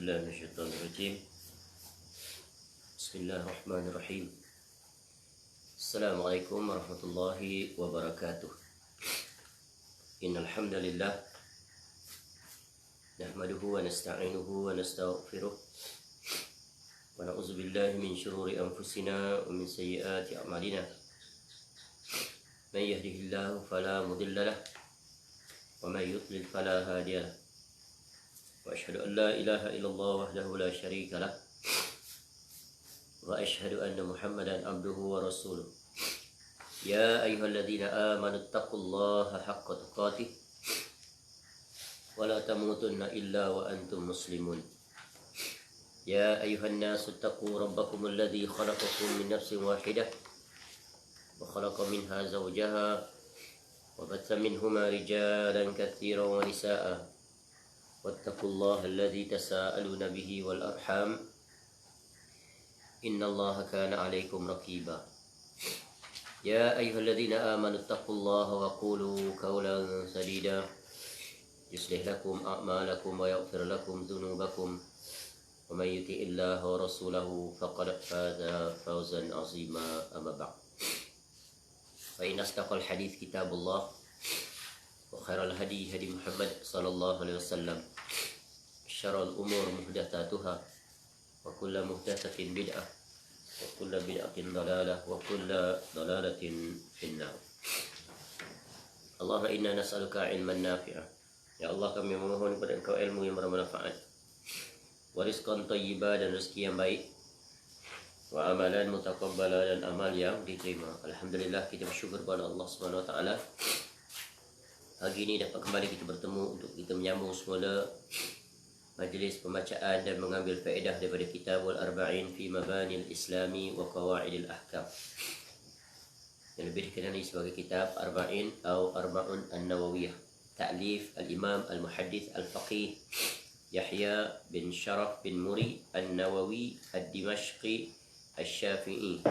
بالله من الشيطان الرجيم. بسم الله الرحمن الرحيم. السلام عليكم ورحمة الله وبركاته. إن الحمد لله نحمده ونستعينه ونستغفره ونعوذ بالله من شرور أنفسنا ومن سيئات أعمالنا. من يهده الله فلا مضل له ومن يضلل فلا هادي له. وأشهد أن لا إله إلا الله وحده لا شريك له وأشهد أن محمدا عبده ورسوله. يا أيها الذين آمنوا اتقوا الله حق تقاته ولا تموتن إلا وأنتم مسلمون. يا أيها الناس اتقوا ربكم الذي خلقكم من نفس واحدة وخلق منها زوجها وبث منهما رجالا كثيرا ونساء واتقوا الله الذي تساءلون به والأرحام إن الله كان عليكم رقيبا. يا أيها الذين آمنوا اتقوا الله وقولوا قولا سديدا يصلح لكم أعمالكم ويغفر لكم ذنوبكم ومن يطع الله ورسوله فقد فاز فوزا عظيما. أما بعد فإن أصدق الحديث كتاب الله وخير الهدي هدي محمد صلى الله عليه وسلم. شر الأمور محدثاتها وكل محدثة بدعة وكل بدعة ضلالة وكل ضلالة في النار. Allahumma inna nas'aluka ilman nafi'ah. Ya Allah, kami memohon kepada Engkau ilmu yang bermanfaat, wa rizqan thayyiban, dan rezeki yang baik, wa amalan mutaqabbala, dan amal yang diterima. Alhamdulillah, kita bersyukur kepada Allah Subhanahu wa taala. Pagi ini dapat kembali kita bertemu untuk kita menyambung semula majlis pembacaan dan mengambil faedah daripada Kitabul Arba'in fi Mabanil Islami wa Qawaidil Ahkam, yang lebih dikenali sebagai kitab Arba'in atau Arba'un An-Nawawiyah, ta'lif Al-Imam Al-Muhaddith Al-Faqih Yahya bin Sharaf bin Muri An-Nawawi Ad-Dimashqi Asy-Syafi'i,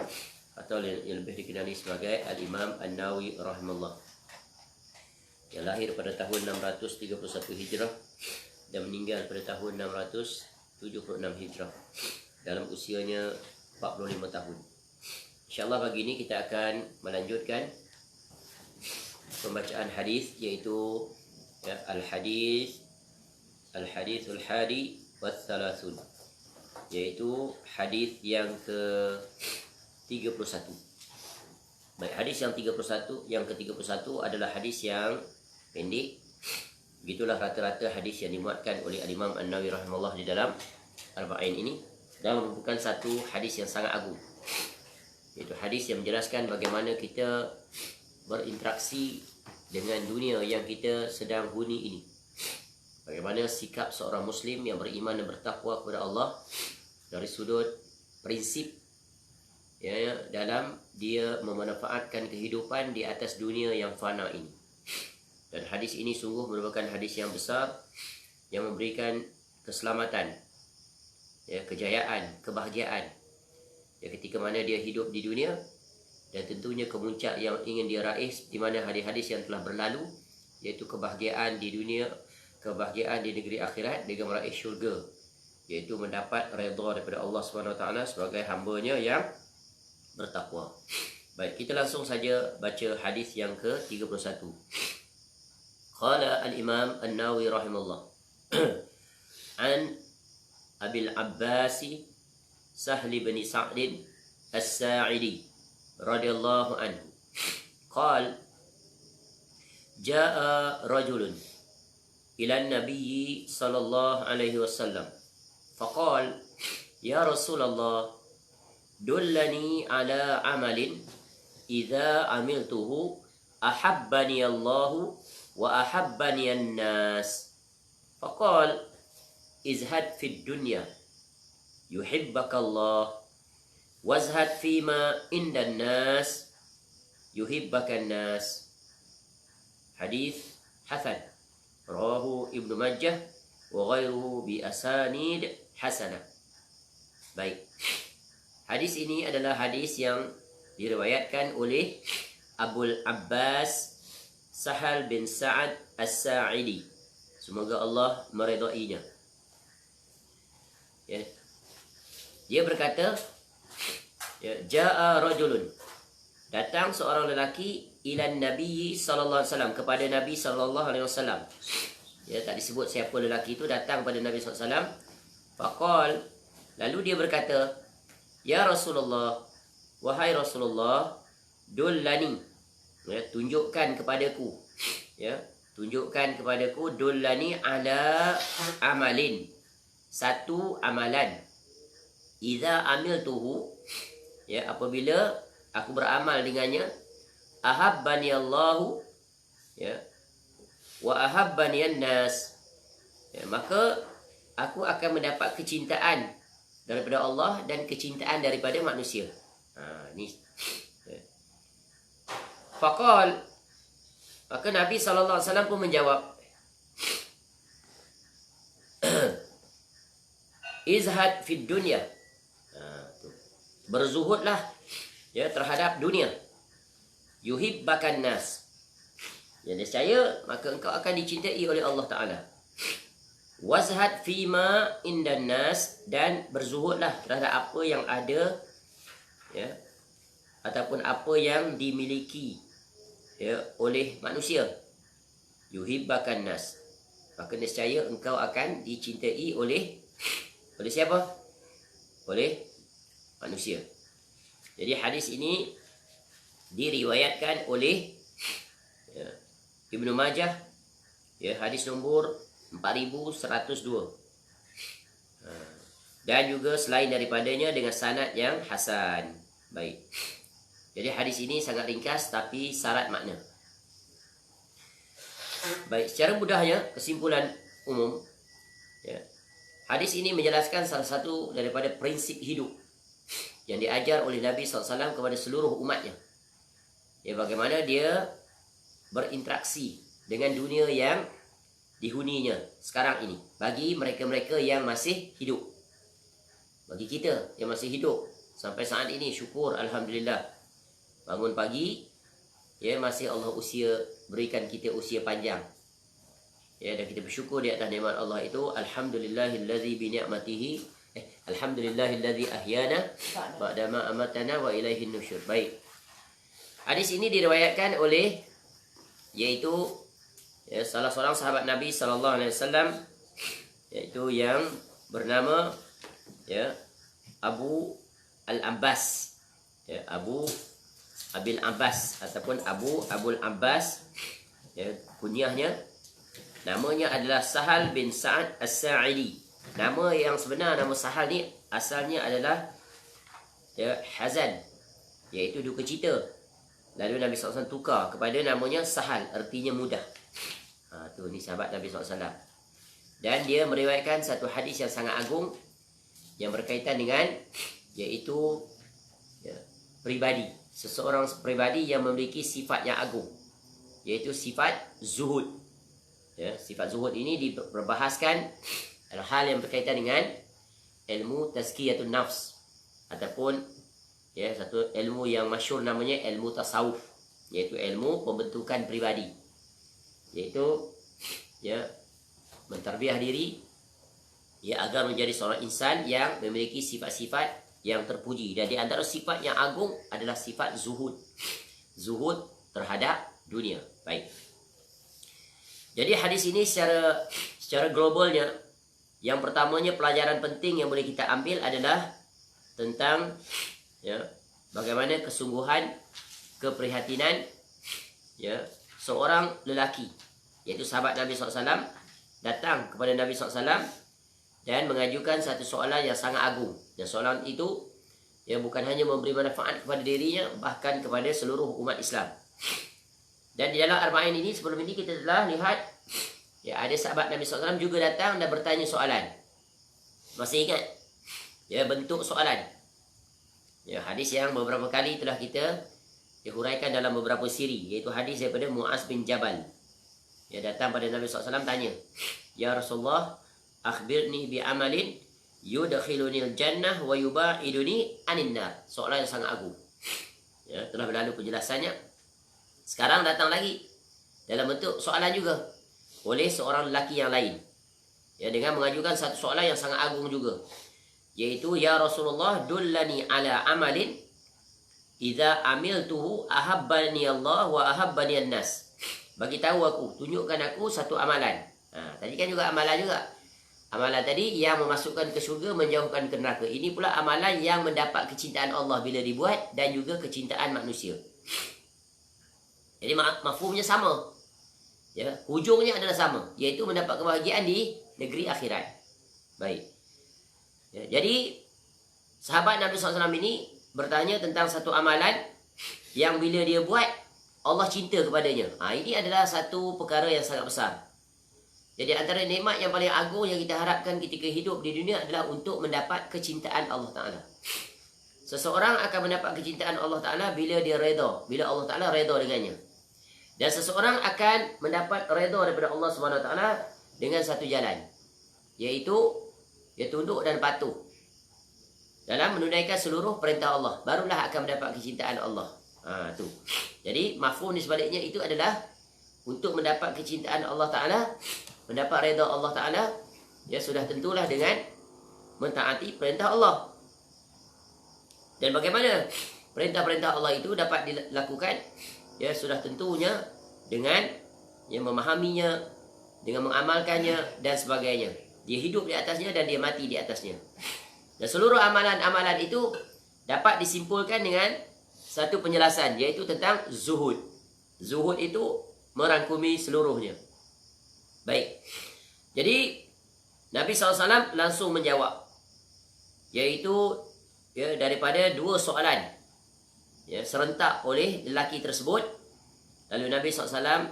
atau yang lebih dikenali sebagai Al-Imam An-Nawawi rahimahullah, yang lahir pada tahun 631 Hijrah dan meninggal pada tahun 676 Hijrah dalam usianya 45 tahun. InsyaAllah pagi ini kita akan melanjutkan pembacaan hadis, iaitu Al-Hadithul Hadi Wathalathun, iaitu hadis yang ke-31. Baik, hadis yang ke-31 adalah hadis yang pendek. Begitulah rata-rata hadis yang dimuatkan oleh Al-Imam An-Nawawi rahimahullah di dalam Arba'in ini, dan merupakan satu hadis yang sangat agung, iaitu hadis yang menjelaskan bagaimana kita berinteraksi dengan dunia yang kita sedang huni ini. Bagaimana sikap seorang Muslim yang beriman dan bertakwa kepada Allah dari sudut prinsip, ya, dalam dia memanfaatkan kehidupan di atas dunia yang fana ini. Dan hadis ini sungguh merupakan hadis yang besar yang memberikan keselamatan, ya, kejayaan, kebahagiaan, ya, ketika mana dia hidup di dunia, dan tentunya kemuncak yang ingin dia raih di mana hadis-hadis yang telah berlalu, yaitu kebahagiaan di dunia, kebahagiaan di negeri akhirat dengan meraih syurga, iaitu mendapat redha daripada Allah SWT sebagai hamba-Nya yang bertakwa. Baik, kita langsung saja baca hadis yang ke-31. Qala al-Imam An-Nawawi rahimahullah an Abil Abbasi Sahl bin Sa'd As-Sa'idi radhiyallahu anhu qala jaa rajulun ila an-nabiy sallallahu alaihi wasallam faqala ya Rasulullah dullani ala amalin idza amiltuhu ahabbani Allahu wa ahabbani an-nas. Faqal izhad fid dunya yuhibbaka Allah wazhad fima indan nas yuhibbaka an-nas. Hadis hasan, rawahu Ibnu Majah wa ghairuhu bi asanid hasanah. Baik, hadis ini adalah hadis yang diriwayatkan oleh Abul Abbas Sahal bin Sa'ad As-Sa'idi, semoga Allah meridainya. Ya. Dia berkata, ya, ja'a rajulun, datang seorang lelaki ilan Nabi sallallahu alaihi wasallam, kepada Nabi sallallahu alaihi wasallam. Ya, tak disebut siapa lelaki itu, datang kepada Nabi sallallahu alaihi wasallam. Faqal, lalu dia berkata, ya Rasulullah, wahai Rasulullah, dullani, ya, tunjukkan kepadaku, ya, tunjukkan kepadaku, dullani ala amalin, satu amalan, idza amiltuhu, ya, apabila aku beramal dengannya, ahabbani Allahu, ya, wa ahabbani an-nas, ya, maka aku akan mendapat kecintaan daripada Allah dan kecintaan daripada manusia. Ni. Ya. Faqal, maka Nabi SAW pun menjawab, izhad fid dunya, berzuhudlah, ya, terhadap dunia, yuhibbakan nas, ya, nescaya maka engkau akan dicintai oleh Allah Ta'ala. Wazhad fima indan nas, dan berzuhudlah terhadap apa yang ada, ya, ataupun apa yang dimiliki, ya, oleh manusia. Yuhibbakan nas, maka nescaya engkau akan dicintai oleh siapa? Oleh manusia. Jadi hadis ini diriwayatkan oleh, ya, Ibnu Majah, ya, hadis nombor 4102. Dan juga selain daripadanya dengan sanad yang hasan. Baik. Jadi hadis ini sangat ringkas tapi syarat makna. Baik, secara mudahnya kesimpulan umum, ya, hadis ini menjelaskan salah satu daripada prinsip hidup yang diajar oleh Nabi SAW kepada seluruh umatnya. Ya, bagaimana dia berinteraksi dengan dunia yang dihuninya sekarang ini, bagi mereka-mereka yang masih hidup. Bagi kita yang masih hidup sampai saat ini, syukur alhamdulillah, bangun pagi, ya, masih Allah berikan kita usia panjang, ya, dan kita bersyukur di atas nikmat Allah itu. Alhamdulillahillazi bi ni'matihi alhamdulillahillazi ahyana ba'dama amatana wa ilaihin nusyur. Baik. Hadis ini diriwayatkan oleh, yaitu, ya, salah seorang sahabat Nabi sallallahu alaihi wasallam, yaitu yang bernama, ya, Abu Al-Abbas, ya, Abu Abil Abbas ataupun Abul Abbas, ya, kunyahnya, namanya adalah Sahal bin Sa'ad As-Sa'idi. Nama yang sebenar, nama Sahal ni asalnya adalah, ya, Hazan, iaitu duka cita. Lalu Nabi SAW tukar kepada namanya Sahal, artinya mudah. Tu ni sahabat Nabi SAW. Dan dia meriwayatkan satu hadis yang sangat agung yang berkaitan dengan, iaitu, ya, pribadi, seseorang pribadi yang memiliki sifat yang agung, iaitu sifat zuhud. Ya, sifat zuhud ini diperbahaskan hal yang berkaitan dengan ilmu tazkiyatun nafs, ataupun, ya, satu ilmu yang masyhur namanya ilmu tasawuf, iaitu ilmu pembentukan pribadi, iaitu, ya, mentarbiah diri, ya, agar menjadi seorang insan yang memiliki sifat-sifat yang terpuji. Dan di antara sifat yang agung adalah sifat zuhud. Zuhud terhadap dunia. Baik. Jadi hadis ini secara globalnya, yang pertamanya pelajaran penting yang boleh kita ambil adalah tentang, ya, bagaimana kesungguhan, keprihatinan, ya, seorang lelaki, iaitu sahabat Nabi SAW, datang kepada Nabi SAW dan mengajukan satu soalan yang sangat agung. Dan soalan itu, ya, bukan hanya memberi manfaat kepada dirinya, bahkan kepada seluruh umat Islam. Dan di dalam Arba'in ini, sebelum ini kita telah lihat, ya, ada sahabat Nabi SAW juga datang dan bertanya soalan. Masih ingat, ya, bentuk soalan, ya, hadis yang beberapa kali telah kita dihuraikan dalam beberapa siri, iaitu hadis daripada Mu'az bin Jabal. Ya, datang pada Nabi SAW tanya, ya Rasulullah, akhbirni bi amalin yudkhilunil jannah wa yubaiduni anin nar. Soalan yang sangat agung. Ya, telah berlalu penjelasannya. Sekarang datang lagi dalam bentuk soalan juga oleh seorang lelaki yang lain, ya, dengan mengajukan satu soalan yang sangat agung juga, Yaitu, ya Rasulullah, dullani ala amalin idza amiltuhu ahabbani Allah wa ahabbani an-nas. Bagi tahu aku, tunjukkan aku satu amalan. Tadi kan juga amalan juga. Amalan tadi yang memasukkan ke syurga, menjauhkan ke neraka. Ini pula amalan yang mendapat kecintaan Allah bila dibuat dan juga kecintaan manusia. Jadi mafhumnya sama. Ya, hujungnya adalah sama, iaitu mendapat kebahagiaan di negeri akhirat. Baik. Ya, jadi sahabat Nabi SAW ini bertanya tentang satu amalan yang bila dia buat Allah cinta kepadanya. Ini adalah satu perkara yang sangat besar. Jadi antara nikmat yang paling agung yang kita harapkan ketika hidup di dunia adalah untuk mendapat kecintaan Allah Ta'ala. Seseorang akan mendapat kecintaan Allah Ta'ala bila dia reda, bila Allah Ta'ala reda dengannya. Dan seseorang akan mendapat reda daripada Allah SWT dengan satu jalan, iaitu dia tunduk dan patuh dalam menunaikan seluruh perintah Allah. Barulah akan mendapat kecintaan Allah. Tu. Jadi mafhum di sebaliknya itu adalah untuk mendapat kecintaan Allah Ta'ala, mendapat reda Allah Ta'ala, ya sudah tentulah dengan mentaati perintah Allah. Dan bagaimana perintah-perintah Allah itu dapat dilakukan? Ya sudah tentunya dengan memahaminya, dengan mengamalkannya dan sebagainya. Dia hidup di atasnya dan dia mati di atasnya. Dan seluruh amalan-amalan itu dapat disimpulkan dengan satu penjelasan, yaitu tentang zuhud. Zuhud itu merangkumi seluruhnya. Baik. Jadi Nabi SAW langsung menjawab, yaitu daripada dua soalan serentak oleh lelaki tersebut. Lalu Nabi SAW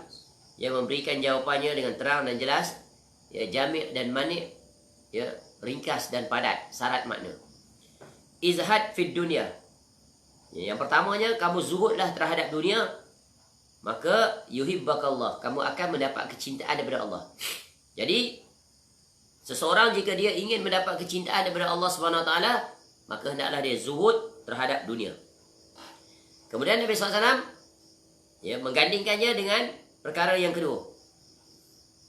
memberikan jawapannya dengan terang dan jelas, jami' dan mani', ringkas dan padat, syarat makna. Izhad fid dunya. Yang pertamanya, kamu zuhudlah terhadap dunia, maka yuhibbakallah, kamu akan mendapat kecintaan daripada Allah. Jadi seseorang jika dia ingin mendapat kecintaan daripada Allah SWT, maka hendaklah dia zuhud terhadap dunia. Kemudian Nabi SAW menggandingkannya dengan perkara yang kedua.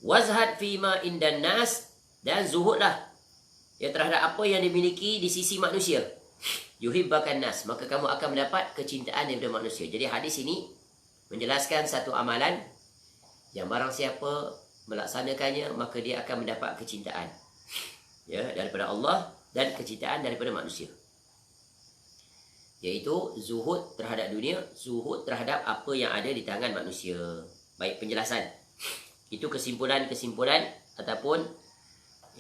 Wazhad fima indan nas, dan zuhudlah terhadap apa yang dimiliki di sisi manusia. Yuhibbakan nas, maka kamu akan mendapat kecintaan daripada manusia. Jadi hadis ini menjelaskan satu amalan yang barang siapa melaksanakannya, maka dia akan mendapat kecintaan daripada Allah dan kecintaan daripada manusia. Iaitu zuhud terhadap dunia, zuhud terhadap apa yang ada di tangan manusia. Baik, penjelasan. Itu kesimpulan-kesimpulan ataupun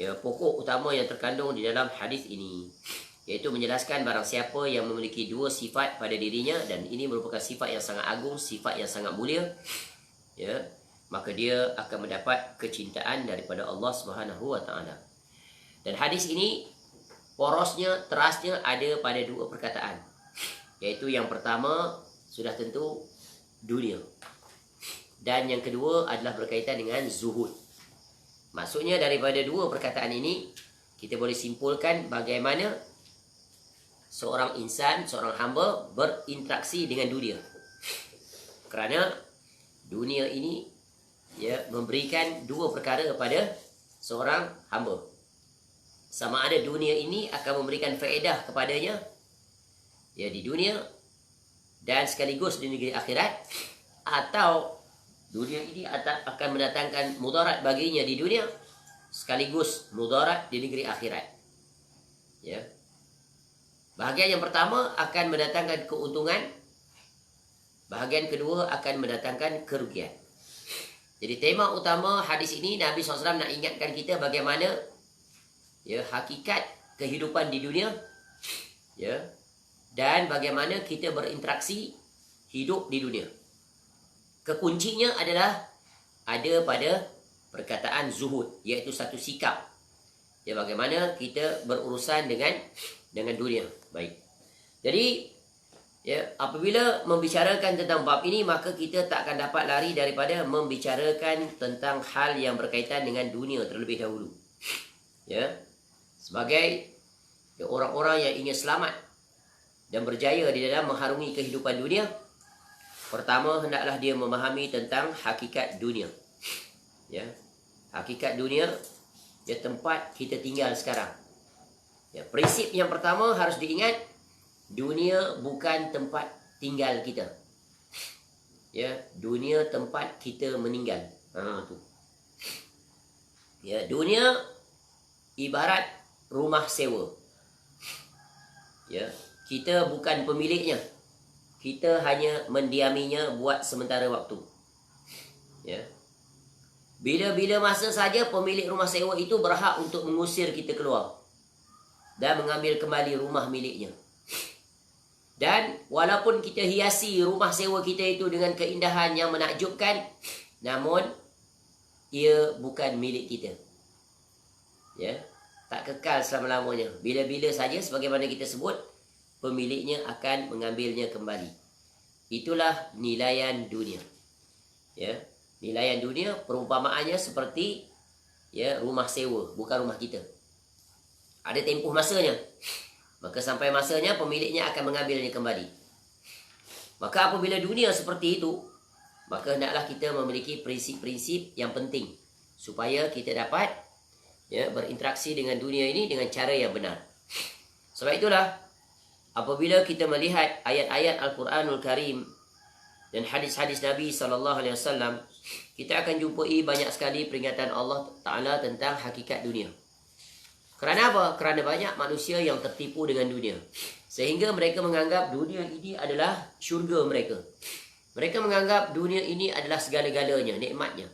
pokok utama yang terkandung di dalam hadis ini. Iaitu menjelaskan barang siapa yang memiliki dua sifat pada dirinya, dan ini merupakan sifat yang sangat agung, sifat yang sangat mulia, maka dia akan mendapat kecintaan daripada Allah Subhanahu Wa Taala. Dan hadis ini porosnya, terasnya ada pada dua perkataan. Iaitu yang pertama sudah tentu dunia, dan yang kedua adalah berkaitan dengan zuhud. Maksudnya daripada dua perkataan ini kita boleh simpulkan bagaimana seorang insan, seorang hamba berinteraksi dengan dunia. Kerana dunia ini memberikan dua perkara kepada seorang hamba. Sama ada dunia ini akan memberikan faedah kepadanya di dunia dan sekaligus di negeri akhirat, atau dunia ini akan mendatangkan mudarat baginya di dunia sekaligus mudarat di negeri akhirat. Bahagian yang pertama akan mendatangkan keuntungan, bahagian kedua akan mendatangkan kerugian. Jadi tema utama hadis ini, Nabi SAW nak ingatkan kita bagaimana hakikat kehidupan di dunia, dan bagaimana kita berinteraksi hidup di dunia. Kekuncinya adalah ada pada perkataan zuhud, iaitu satu sikap. Bagaimana kita berurusan dengan dunia. Baik. Jadi apabila membicarakan tentang bab ini, maka kita tak akan dapat lari daripada membicarakan tentang hal yang berkaitan dengan dunia terlebih dahulu. Sebagai orang-orang yang ingin selamat dan berjaya di dalam mengharungi kehidupan dunia, pertama hendaklah dia memahami tentang hakikat dunia. Hakikat dunia, tempat kita tinggal sekarang. Ya, prinsip yang pertama harus diingat, dunia bukan tempat tinggal kita. Ya, dunia tempat kita meninggal. Tu. Ya, dunia ibarat rumah sewa. Ya, kita bukan pemiliknya. Kita hanya mendiaminya buat sementara waktu. Ya. Bila-bila masa saja pemilik rumah sewa itu berhak untuk mengusir kita keluar dan mengambil kembali rumah miliknya. Dan walaupun kita hiasi rumah sewa kita itu dengan keindahan yang menakjubkan, namun ia bukan milik kita. Ya, tak kekal selama-lamanya. Bila-bila saja sebagaimana kita sebut, pemiliknya akan mengambilnya kembali. Itulah nilaian dunia. Ya, nilaian dunia perumpamaannya seperti ya rumah sewa, bukan rumah kita. Ada tempoh masanya. Maka sampai masanya pemiliknya akan mengambilnya kembali. Maka apabila dunia seperti itu, maka hendaklah kita memiliki prinsip-prinsip yang penting supaya kita dapat ya berinteraksi dengan dunia ini dengan cara yang benar. Sebab itulah apabila kita melihat ayat-ayat Al-Quranul Karim dan hadis-hadis Nabi SAW, kita akan jumpai banyak sekali peringatan Allah Ta'ala tentang hakikat dunia. Kerana apa? Kerana banyak manusia yang tertipu dengan dunia. Sehingga mereka menganggap dunia ini adalah syurga mereka. Mereka menganggap dunia ini adalah segala-galanya, nikmatnya.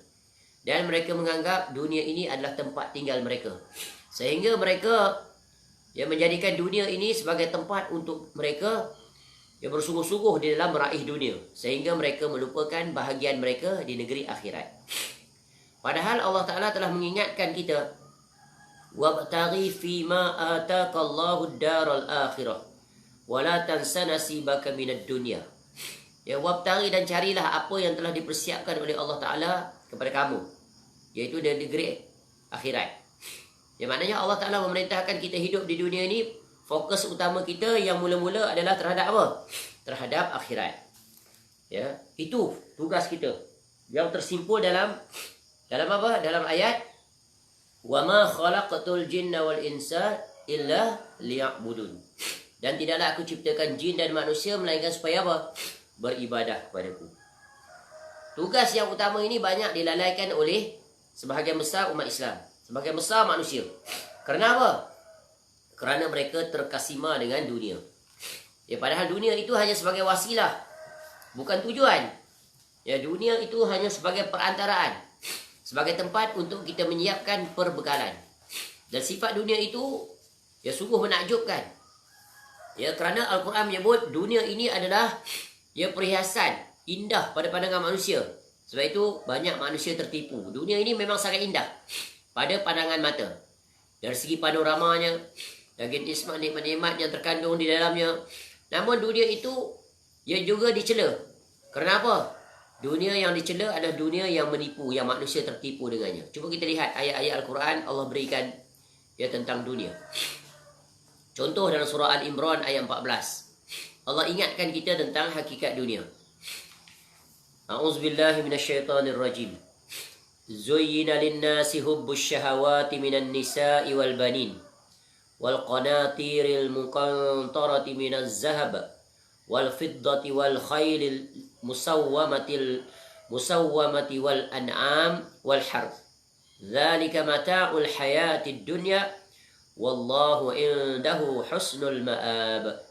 Dan mereka menganggap dunia ini adalah tempat tinggal mereka. Sehingga mereka yang menjadikan dunia ini sebagai tempat untuk mereka yang bersungguh-sungguh di dalam meraih dunia. Sehingga mereka melupakan bahagian mereka di negeri akhirat. Padahal Allah Ta'ala telah mengingatkan kita, wabtaghi fima ataka Allahu daral akhirah wa la tansa nasibaka minad dunya. Ya, wabtaghi dan carilah apa yang telah dipersiapkan oleh Allah Ta'ala kepada kamu, iaitu dari negeri akhirat. Yang maknanya Allah Ta'ala memerintahkan kita hidup di dunia ini, fokus utama kita yang mula-mula adalah terhadap apa? Terhadap akhirat. Ya, itu tugas kita yang tersimpul dalam apa? Dalam ayat وَمَا خَلَقْتُ الْجِنَّ وَالْإِنسَ إِلَّا لِيَعْبُدُونَ. Dan tidaklah aku ciptakan jin dan manusia melainkan supaya apa? Beribadah kepadaku. Tugas yang utama ini banyak dilalaikan oleh sebahagian besar umat Islam, sebahagian besar manusia. Kerana apa? Kerana mereka terkasima dengan dunia. Ya, padahal dunia itu hanya sebagai wasilah, bukan tujuan. Ya, dunia itu hanya sebagai perantaraan, sebagai tempat untuk kita menyiapkan perbekalan. Dan sifat dunia itu ya sungguh menakjubkan. Ya, kerana Al-Quran menyebut dunia ini adalah ya perhiasan indah pada pandangan manusia. Sebab itu banyak manusia tertipu. Dunia ini memang sangat indah pada pandangan mata. Dari segi panoramanya, dari nikmat-nikmat yang terkandung di dalamnya. Namun dunia itu ya juga dicela. Kenapa? Dunia yang dicela adalah dunia yang menipu, yang manusia tertipu dengannya. Cuba kita lihat ayat-ayat Al-Quran Allah berikan ya tentang dunia. Contoh dalam surah Al-Imran ayat 14. Allah ingatkan kita tentang hakikat dunia. A'udzubillahi minasyaitonirrajim. Zuyyina lin-nasi hubbus syahawati minan nisa'i wal banin wal qanatiril muqantarati minaz zahab wal fiddati wal khailil musawwamati wal an'am wal harth. Dzalika mata'ul hayatid dunya wallahu indahu husnul ma'ab.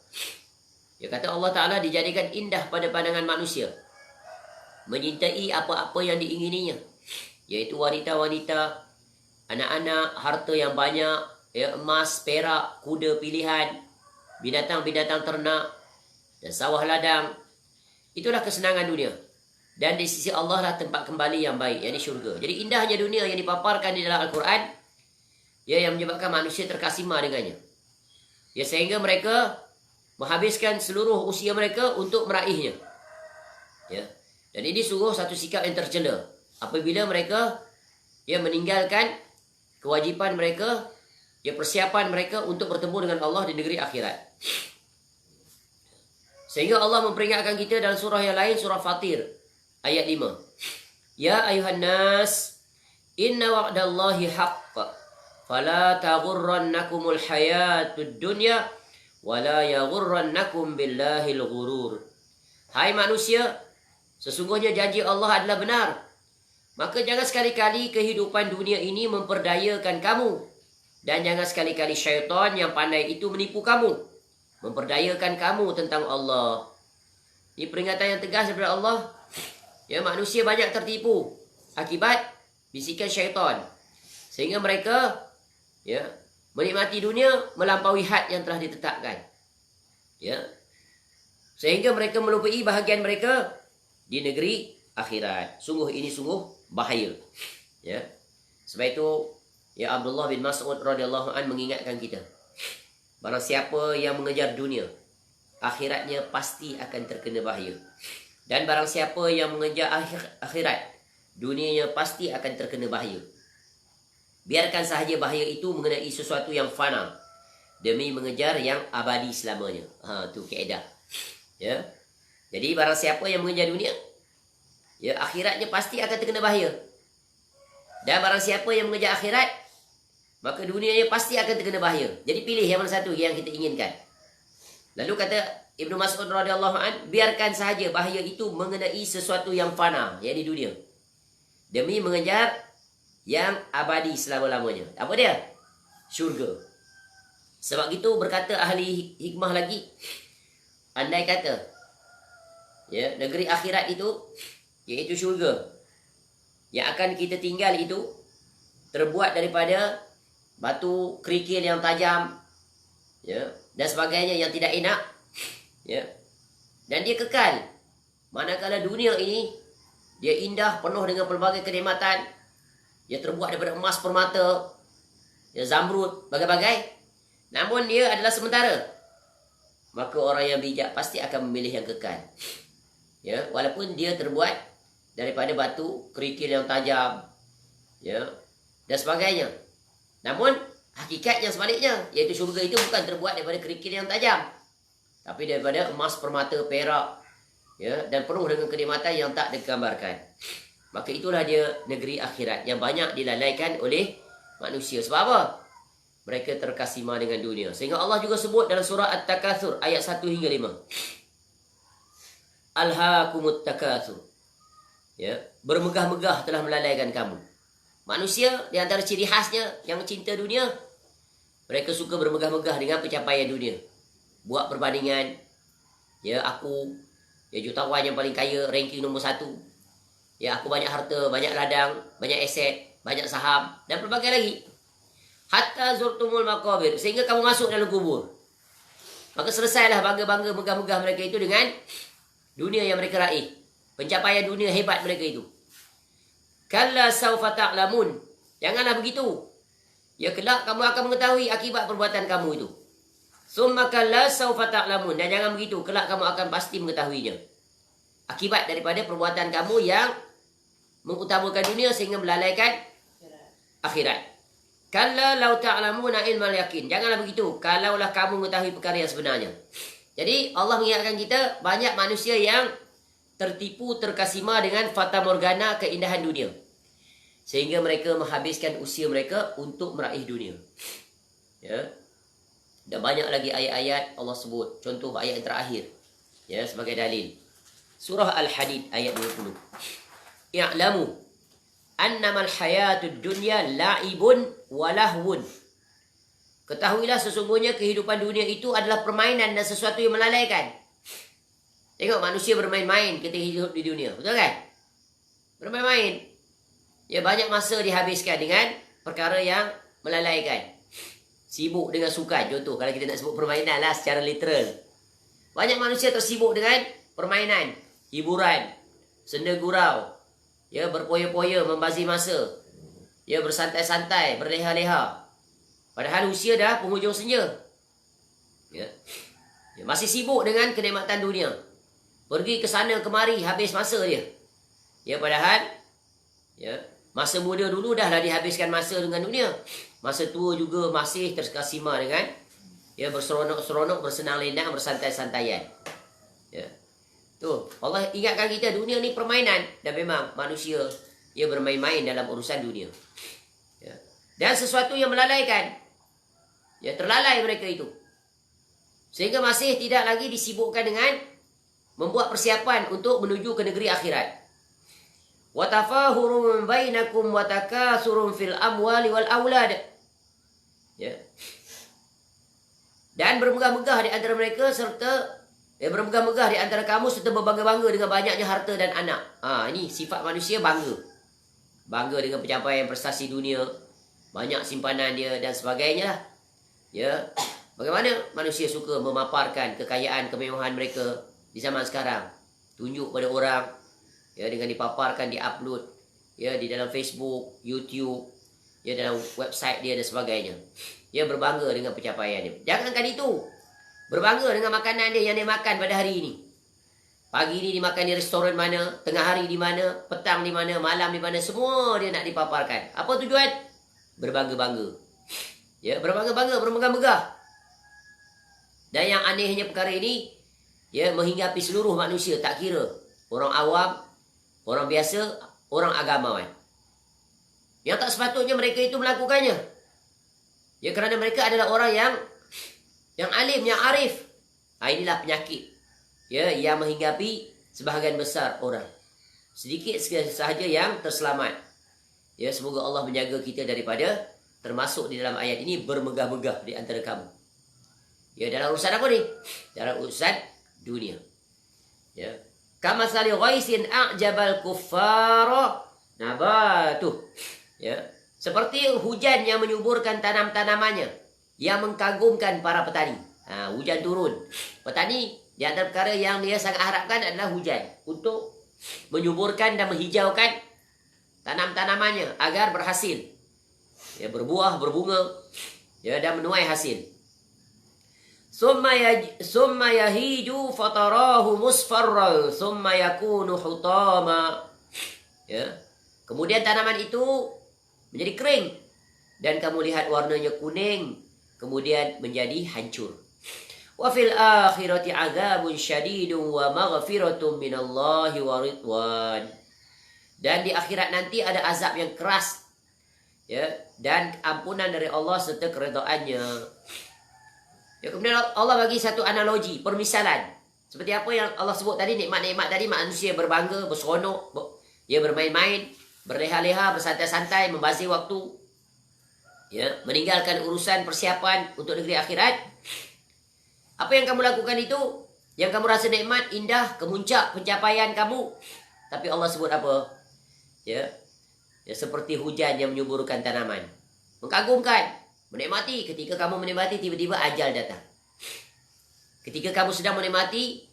Ya, kata Allah Ta'ala dijadikan indah pada pandangan manusia menyintai apa-apa yang diingininya, yaitu wanita-wanita, anak-anak, harta yang banyak, ya, emas, perak, kuda pilihan, binatang-binatang ternak dan sawah ladang. Itulah kesenangan dunia. Dan di sisi Allah lah tempat kembali yang baik, yakni syurga. Jadi indahnya dunia yang dipaparkan di dalam Al-Quran, ya, yang menyebabkan manusia terkasima dengannya. Ya, sehingga mereka menghabiskan seluruh usia mereka untuk meraihnya. Ya. Dan ini sungguh satu sikap yang tercela. Apabila mereka ya meninggalkan kewajipan mereka, ya persiapan mereka untuk bertemu dengan Allah di negeri akhirat. Sehingga Allah memperingatkan kita dalam surah yang lain, surah Fatir ayat 5. Ya ayuhan nas, inna wa'dallahi haqq Fala taghurrannakumul hayatud dunya wala yaghurrannakum billahil ghurur. Hai manusia, sesungguhnya janji Allah adalah benar. Maka jangan sekali-kali kehidupan dunia ini memperdayakan kamu. Dan jangan sekali-kali syaitan yang pandai itu menipu kamu, memperdayakan kamu tentang Allah. Ini peringatan yang tegas daripada Allah. Ya, manusia banyak tertipu akibat bisikan syaitan. Sehingga mereka menikmati dunia melampaui had yang telah ditetapkan. Ya. Sehingga mereka melupai bahagian mereka di negeri akhirat. Sungguh ini sungguh bahaya. Ya. Sebab itu Abdullah bin Mas'ud radhiyallahu an mengingatkan kita. Barang siapa yang mengejar dunia, akhiratnya pasti akan terkena bahaya. Dan barang siapa yang mengejar akhirat, dunianya pasti akan terkena bahaya. Biarkan sahaja bahaya itu mengenai sesuatu yang fana demi mengejar yang abadi selamanya. Tu kaedah. Ya. Jadi barang siapa yang mengejar dunia, akhiratnya pasti akan terkena bahaya. Dan barang siapa yang mengejar akhirat, maka dunianya pasti akan terkena bahaya. Jadi pilih yang mana satu yang kita inginkan. Lalu kata Ibnu Mas'ud radhiyallahu an, biarkan sahaja bahaya itu mengenai sesuatu yang fana, yang di dunia, demi mengejar yang abadi selama-lamanya. Apa dia? Syurga. Sebab itu berkata ahli hikmah lagi, andai kata negeri akhirat itu, iaitu syurga, yang akan kita tinggal itu terbuat daripada batu kerikil yang tajam, dan sebagainya yang tidak enak, dan dia kekal. Manakala dunia ini dia indah, penuh dengan pelbagai kenikmatan, dia terbuat daripada emas, permata, zamrud, bagai-bagai, namun dia adalah sementara. Maka orang yang bijak pasti akan memilih yang kekal. Walaupun dia terbuat daripada batu kerikil yang tajam, dan sebagainya. Namun hakikat yang sebaliknya, iaitu syurga itu bukan terbuat daripada kerikil yang tajam, tapi daripada emas, permata, perak, dan penuh dengan kenikmatan yang tak digambarkan. Maka itulah dia negeri akhirat yang banyak dilalaikan oleh manusia. Sebab apa? Mereka terkasima dengan dunia. Sehingga Allah juga sebut dalam surah At-Takatsur ayat 1 hingga 5. Alhaakumut takatsur. Bermegah-megah telah melalaikan kamu. Manusia di antara ciri khasnya yang cinta dunia, mereka suka bermegah-megah dengan pencapaian dunia. Buat perbandingan, aku jutawan yang paling kaya, ranking nombor 1. Aku banyak harta, banyak ladang, banyak aset, banyak saham, dan pelbagai lagi. Hatta zurtumul maqabir, sehingga kamu masuk dalam kubur. Maka selesailah bangga-bangga, megah-megah mereka itu dengan dunia yang mereka raih, pencapaian dunia hebat mereka itu. Kalla saufa ta'lamun, janganlah begitu. Kelak kamu akan mengetahui akibat perbuatan kamu itu. Summa kalla saufa ta'lamun, dan jangan begitu, kelak kamu akan pasti mengetahuinya. Akibat daripada perbuatan kamu yang mengutamakan dunia sehingga melalaikan akhirat. Kalla law ta'lamuna ilmal yakin, janganlah begitu, kalaulah kamu mengetahui perkara yang sebenarnya. Jadi Allah mengingatkan kita, banyak manusia yang tertipu, terkasima dengan fata morgana keindahan dunia, sehingga mereka menghabiskan usia mereka untuk meraih dunia. Dan banyak lagi ayat-ayat Allah sebut. Contoh ayat yang terakhir, sebagai dalil. Surah Al-Hadid ayat 20. I'lamu annamal hayatud dunya la'ibun walahwun. Ketahuilah sesungguhnya kehidupan dunia itu adalah permainan dan sesuatu yang melalaikan. Tengok manusia bermain-main ketika hidup di dunia, betul kan? Bermain-main. Banyak masa dihabiskan dengan perkara yang melalaikan. Sibuk dengan sukan, contoh kalau kita nak sebut permainan lah secara literal. Banyak manusia tersibuk dengan permainan, hiburan, senda gurau, berpoya-poya, membazir masa, bersantai-santai, berleha-leha. Padahal usia dah penghujung senja. Masih sibuk dengan kenikmatan dunia. Pergi ke sana kemari, habis masa dia. Padahal masa muda dulu dah dihabiskan masa dengan dunia. Masa tua juga masih terkasima dengan berseronok-seronok, bersenang lenang, bersantai-santaian. Tu Allah ingatkan kita, dunia ni permainan, dan memang manusia bermain-main dalam urusan dunia. Dan sesuatu yang melalaikan. Ya, terlalai mereka itu. Sehingga masih tidak lagi disibukkan dengan membuat persiapan untuk menuju ke negeri akhirat. Wa tafahurun bainakum wa takasurun fil amwali wal aulad. Ya. Dan bermegah-megah di antara mereka serta bermegah-megah di antara kamu serta berbangga-bangga dengan banyaknya harta dan anak. Ini sifat manusia bangga. Bangga dengan pencapaian prestasi dunia, banyak simpanan dia dan sebagainya lah. Ya. Bagaimana manusia suka memaparkan kekayaan, kemewahan mereka di zaman sekarang. Tunjuk pada orang, ya, dengan dipaparkan, diupload, ya, di dalam Facebook, YouTube, ya, dalam website dia dan sebagainya. Dia berbangga dengan pencapaian dia. Jangankan itu, berbangga dengan makanan dia yang dia makan pada hari ini. Pagi ini dimakan di restoran mana, tengah hari di mana, petang di mana, malam di mana, semua dia nak dipaparkan. Apa tujuan? Berbangga-bangga. Ya, berbangga-bangga, bermegah-megah. Dan yang anehnya perkara ini, ya, menghinggapi seluruh manusia, tak kira orang awam, orang biasa, orang agamawan. Yang tak sepatutnya mereka itu melakukannya. Ya, kerana mereka adalah orang yang alim, yang arif. Inilah penyakit, ya, yang menghinggapi sebahagian besar orang. Sedikit sahaja yang terselamat. Ya, semoga Allah menjaga kita daripada termasuk di dalam ayat ini bermegah-megah di antara kamu. Ya, dalam urusan apa ni? Dalam urusan dunia. Ya. Kama sali ghaisin a'jabal kuffara nabatuh. Ya. Seperti hujan yang menyuburkan tanam-tanamannya, yang mengkagumkan para petani. Hujan turun. Petani, di antara perkara yang dia sangat harapkan adalah hujan untuk menyuburkan dan menghijaukan tanam-tanamannya agar berhasil. Ya, berbuah, berbunga, ya, dan menuai hasil. Summa yahiju fatarahu musfarra summa yakunu hutama. Ya. Kemudian tanaman itu menjadi kering dan kamu lihat warnanya kuning, kemudian menjadi hancur. Wa fil akhirati adzabun syadidun wa maghfiratun minallahi wa ridwan. Dan di akhirat nanti ada azab yang keras, ya, dan ampunan dari Allah serta keredaannya. Ya, kemudian Allah bagi satu analogi, permisalan. Seperti apa yang Allah sebut tadi, nikmat-nikmat tadi, manusia berbangga, berseronok, ya, bermain-main, berleha-leha, bersantai-santai, membazir waktu, ya, meninggalkan urusan persiapan untuk negeri akhirat. Apa yang kamu lakukan itu, yang kamu rasa nikmat, indah, kemuncak pencapaian kamu, tapi Allah sebut apa? Ya, seperti hujan yang menyuburkan tanaman, mengagumkan, menikmati. Ketika kamu menikmati, tiba-tiba ajal datang. Ketika kamu sedang menikmati,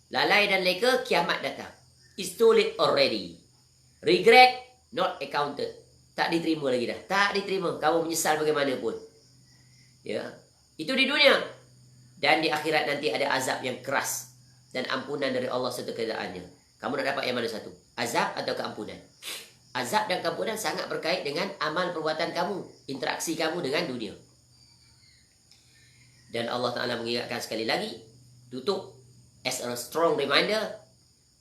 lalai dan leka, kiamat datang. It's too late already. Regret not accounted. Tak diterima lagi dah. Tak diterima. Kamu menyesal bagaimanapun. Ya. Itu di dunia. Dan di akhirat nanti ada azab yang keras. Dan ampunan dari Allah serta keredaannya. Kamu nak dapat yang mana satu? Azab atau keampunan? Azab dan keampunan sangat berkait dengan amal perbuatan kamu. Interaksi kamu dengan dunia. Dan Allah Ta'ala mengingatkan sekali lagi. Tutup as a strong reminder.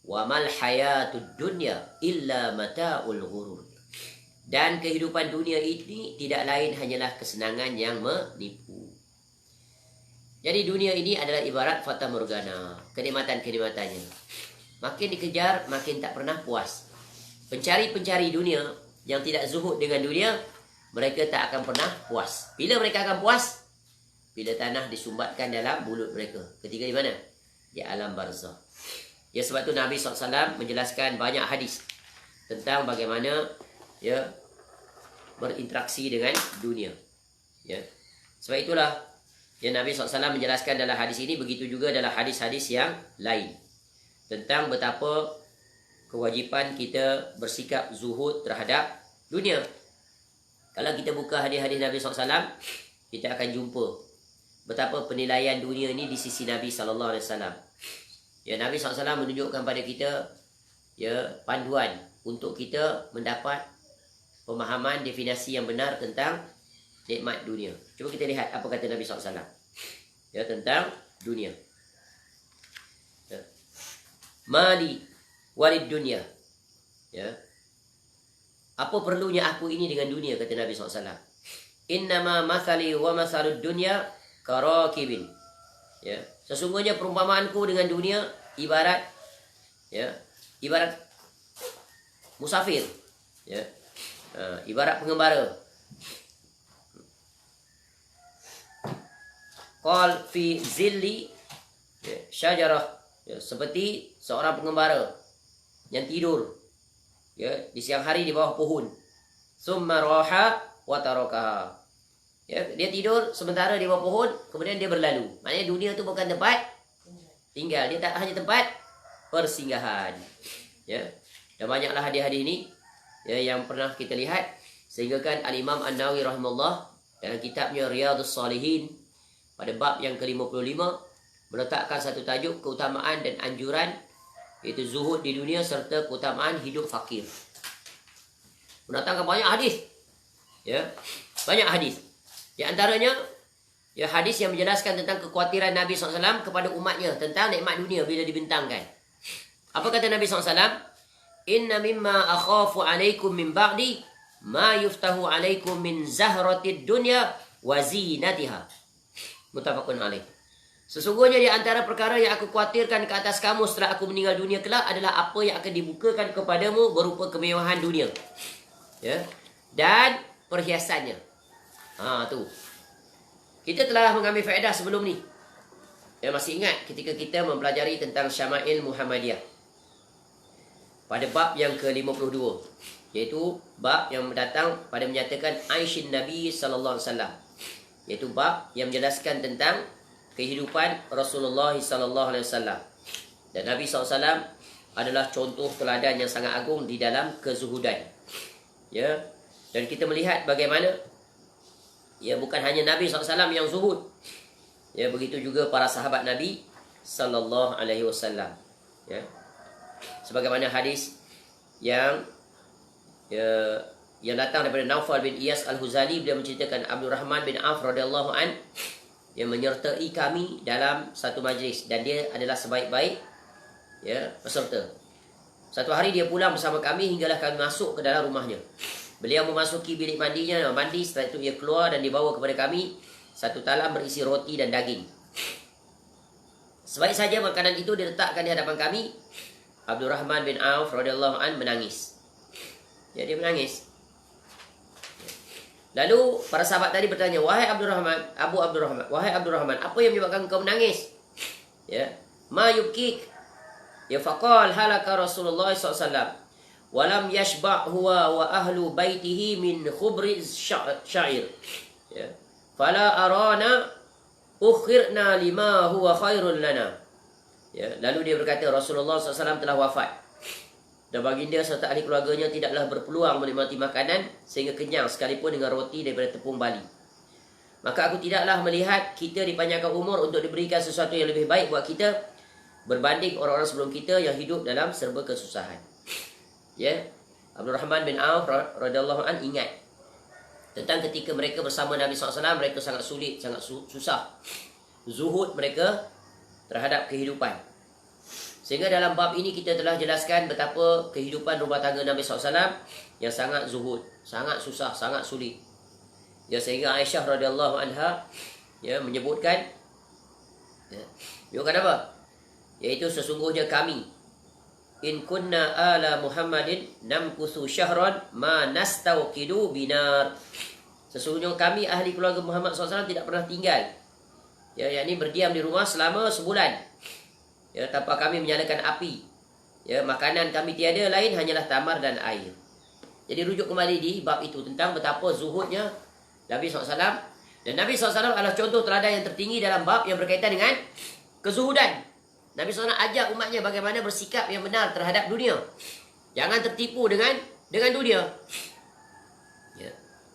Wa mal hayatud dunya illa mata'ul ghurur. Dan kehidupan dunia ini tidak lain hanyalah kesenangan yang menipu. Jadi dunia ini adalah ibarat fata morgana, kenikmatan-kenikmatannya. Makin dikejar, makin tak pernah puas. Pencari-pencari dunia yang tidak zuhud dengan dunia, mereka tak akan pernah puas. Bila mereka akan puas? Bila tanah disumbatkan dalam mulut mereka. Ketika di mana? Di alam barzah. Ya, sebab tu Nabi SAW menjelaskan banyak hadis tentang bagaimana, ya, berinteraksi dengan dunia. Ya. Sebab itulah, ya, Nabi SAW menjelaskan dalam hadis ini, begitu juga dalam hadis-hadis yang lain. Tentang betapa kewajipan kita bersikap zuhud terhadap dunia. Kalau kita buka hadis-hadis Nabi SAW, kita akan jumpa betapa penilaian dunia ini di sisi Nabi SAW. Ya, Nabi SAW menunjukkan pada kita, ya, panduan untuk kita mendapat pemahaman definisi yang benar tentang nikmat dunia. Cuba kita lihat apa kata Nabi SAW, ya, tentang dunia. Ya. Mali walid dunia. Ya. Apa perlunya aku ini dengan dunia, kata Nabi SAW. innama mathali wa mathalud dunya karakibin. Ya, sesungguhnya perumpamaanku dengan dunia ibarat ibarat musafir, ya. Ibarat pengembara. Qal fi zilli syajarah, seperti seorang pengembara yang tidur di siang hari di bawah pohon. Summa raha wa tarakaha. Dia tidur sementara di bawah pohon, kemudian dia berlalu. Maknanya dunia itu bukan tempat tinggal, dia tak hanya tempat persinggahan. Dan banyaklah hadis-hadis ini yang pernah kita lihat, sehingga kan Al-Imam An-Nawawi rahimahullah dalam kitabnya Riyadhus Shalihin pada bab yang ke-55 meletakkan satu tajuk keutamaan dan anjuran, iaitu zuhud di dunia serta keutamaan hidup fakir. Mendatangkan banyak hadis. Banyak hadis. Di antaranya hadis yang menjelaskan tentang kekhawatiran Nabi SAW kepada umatnya tentang nikmat dunia bila dibentangkan. Apa kata Nabi SAW? Inna mimma akhafu alaikum min ba'di ma yuftahu alaikum min zahratid dunya wa zinatiha. Muttafaqun alaih. Sesungguhnya di antara perkara yang aku khawatirkan ke atas kamu setelah aku meninggal dunia kelak adalah apa yang akan dibukakan kepadamu berupa kemewahan dunia. Dan perhiasannya. Tu. Kita telah mengambil faedah sebelum ni. Masih ingat ketika kita mempelajari tentang Syama'il Muhammadiyah. Pada bab yang ke-52, iaitu bab yang datang pada menyatakan Aishin Nabi sallallahu alaihi wasallam. Iaitu bab yang menjelaskan tentang kehidupan Rasulullah sallallahu alaihi wasallam. Dan Nabi SAW adalah contoh teladan yang sangat agung di dalam kezuhudan. Dan kita melihat bagaimana bukan hanya Nabi SAW yang zuhud. Begitu juga para sahabat Nabi sallallahu alaihi wasallam. Sebagaimana hadis yang datang daripada Naufal bin Iyas Al-Huzali, beliau menceritakan Abdul Rahman bin Auf radhiyallahu an yang menyertai kami dalam satu majlis, dan dia adalah sebaik-baik peserta. Satu hari dia pulang bersama kami hinggalah kami masuk ke dalam rumahnya. Beliau memasuki bilik mandinya, mandi, setelah itu ia keluar dan dibawa kepada kami satu talam berisi roti dan daging. Sebaik saja makanan itu diletakkan di hadapan kami, Abdul Rahman bin Auf radhiyallahu an menangis. Dia menangis. Lalu para sahabat tadi bertanya, wahai Abdul Rahman, wahai Abdul Rahman, apa yang menyebabkan kau menangis? Ma yubkik? Faqal halaka Rasulullah SAW, walam yashba' huwa wa ahlu baitihi min khubri syair. Fala arana ukhirna lima huwa khairun lana. Lalu dia berkata, Rasulullah SAW telah wafat, dan baginda serta ahli keluarganya tidaklah berpeluang menikmati makanan sehingga kenyang sekalipun dengan roti daripada tepung bali. Maka aku tidaklah melihat kita dipanjangkan umur untuk diberikan sesuatu yang lebih baik buat kita berbanding orang-orang sebelum kita yang hidup dalam serba kesusahan. Abdul Rahman bin Auf radhiyallahu an ingat tentang ketika mereka bersama Nabi SAW, mereka sangat sulit, sangat susah. Zuhud mereka terhadap kehidupan. Sehingga dalam bab ini kita telah jelaskan betapa kehidupan rumah tangga Nabi SAW yang sangat zuhud, sangat susah, sangat sulit. Sehingga Aisyah radhiyallahu anha menyebutkan apa? Iaitu sesungguhnya kami, in kunna ala Muhammadin namkuthu syahran ma nastawqidu binar. Sesungguhnya kami ahli keluarga Muhammad SAW tidak pernah tinggal, yakni berdiam di rumah selama sebulan, tanpa kami menyalakan api. Makanan kami tiada lain hanyalah tamar dan air. Jadi rujuk kembali di bab itu tentang betapa zuhudnya Nabi SAW. Dan Nabi SAW adalah contoh teladan yang tertinggi dalam bab yang berkaitan dengan kezuhudan. Nabi SAW ajak umatnya bagaimana bersikap yang benar terhadap dunia. Jangan tertipu dengan dunia.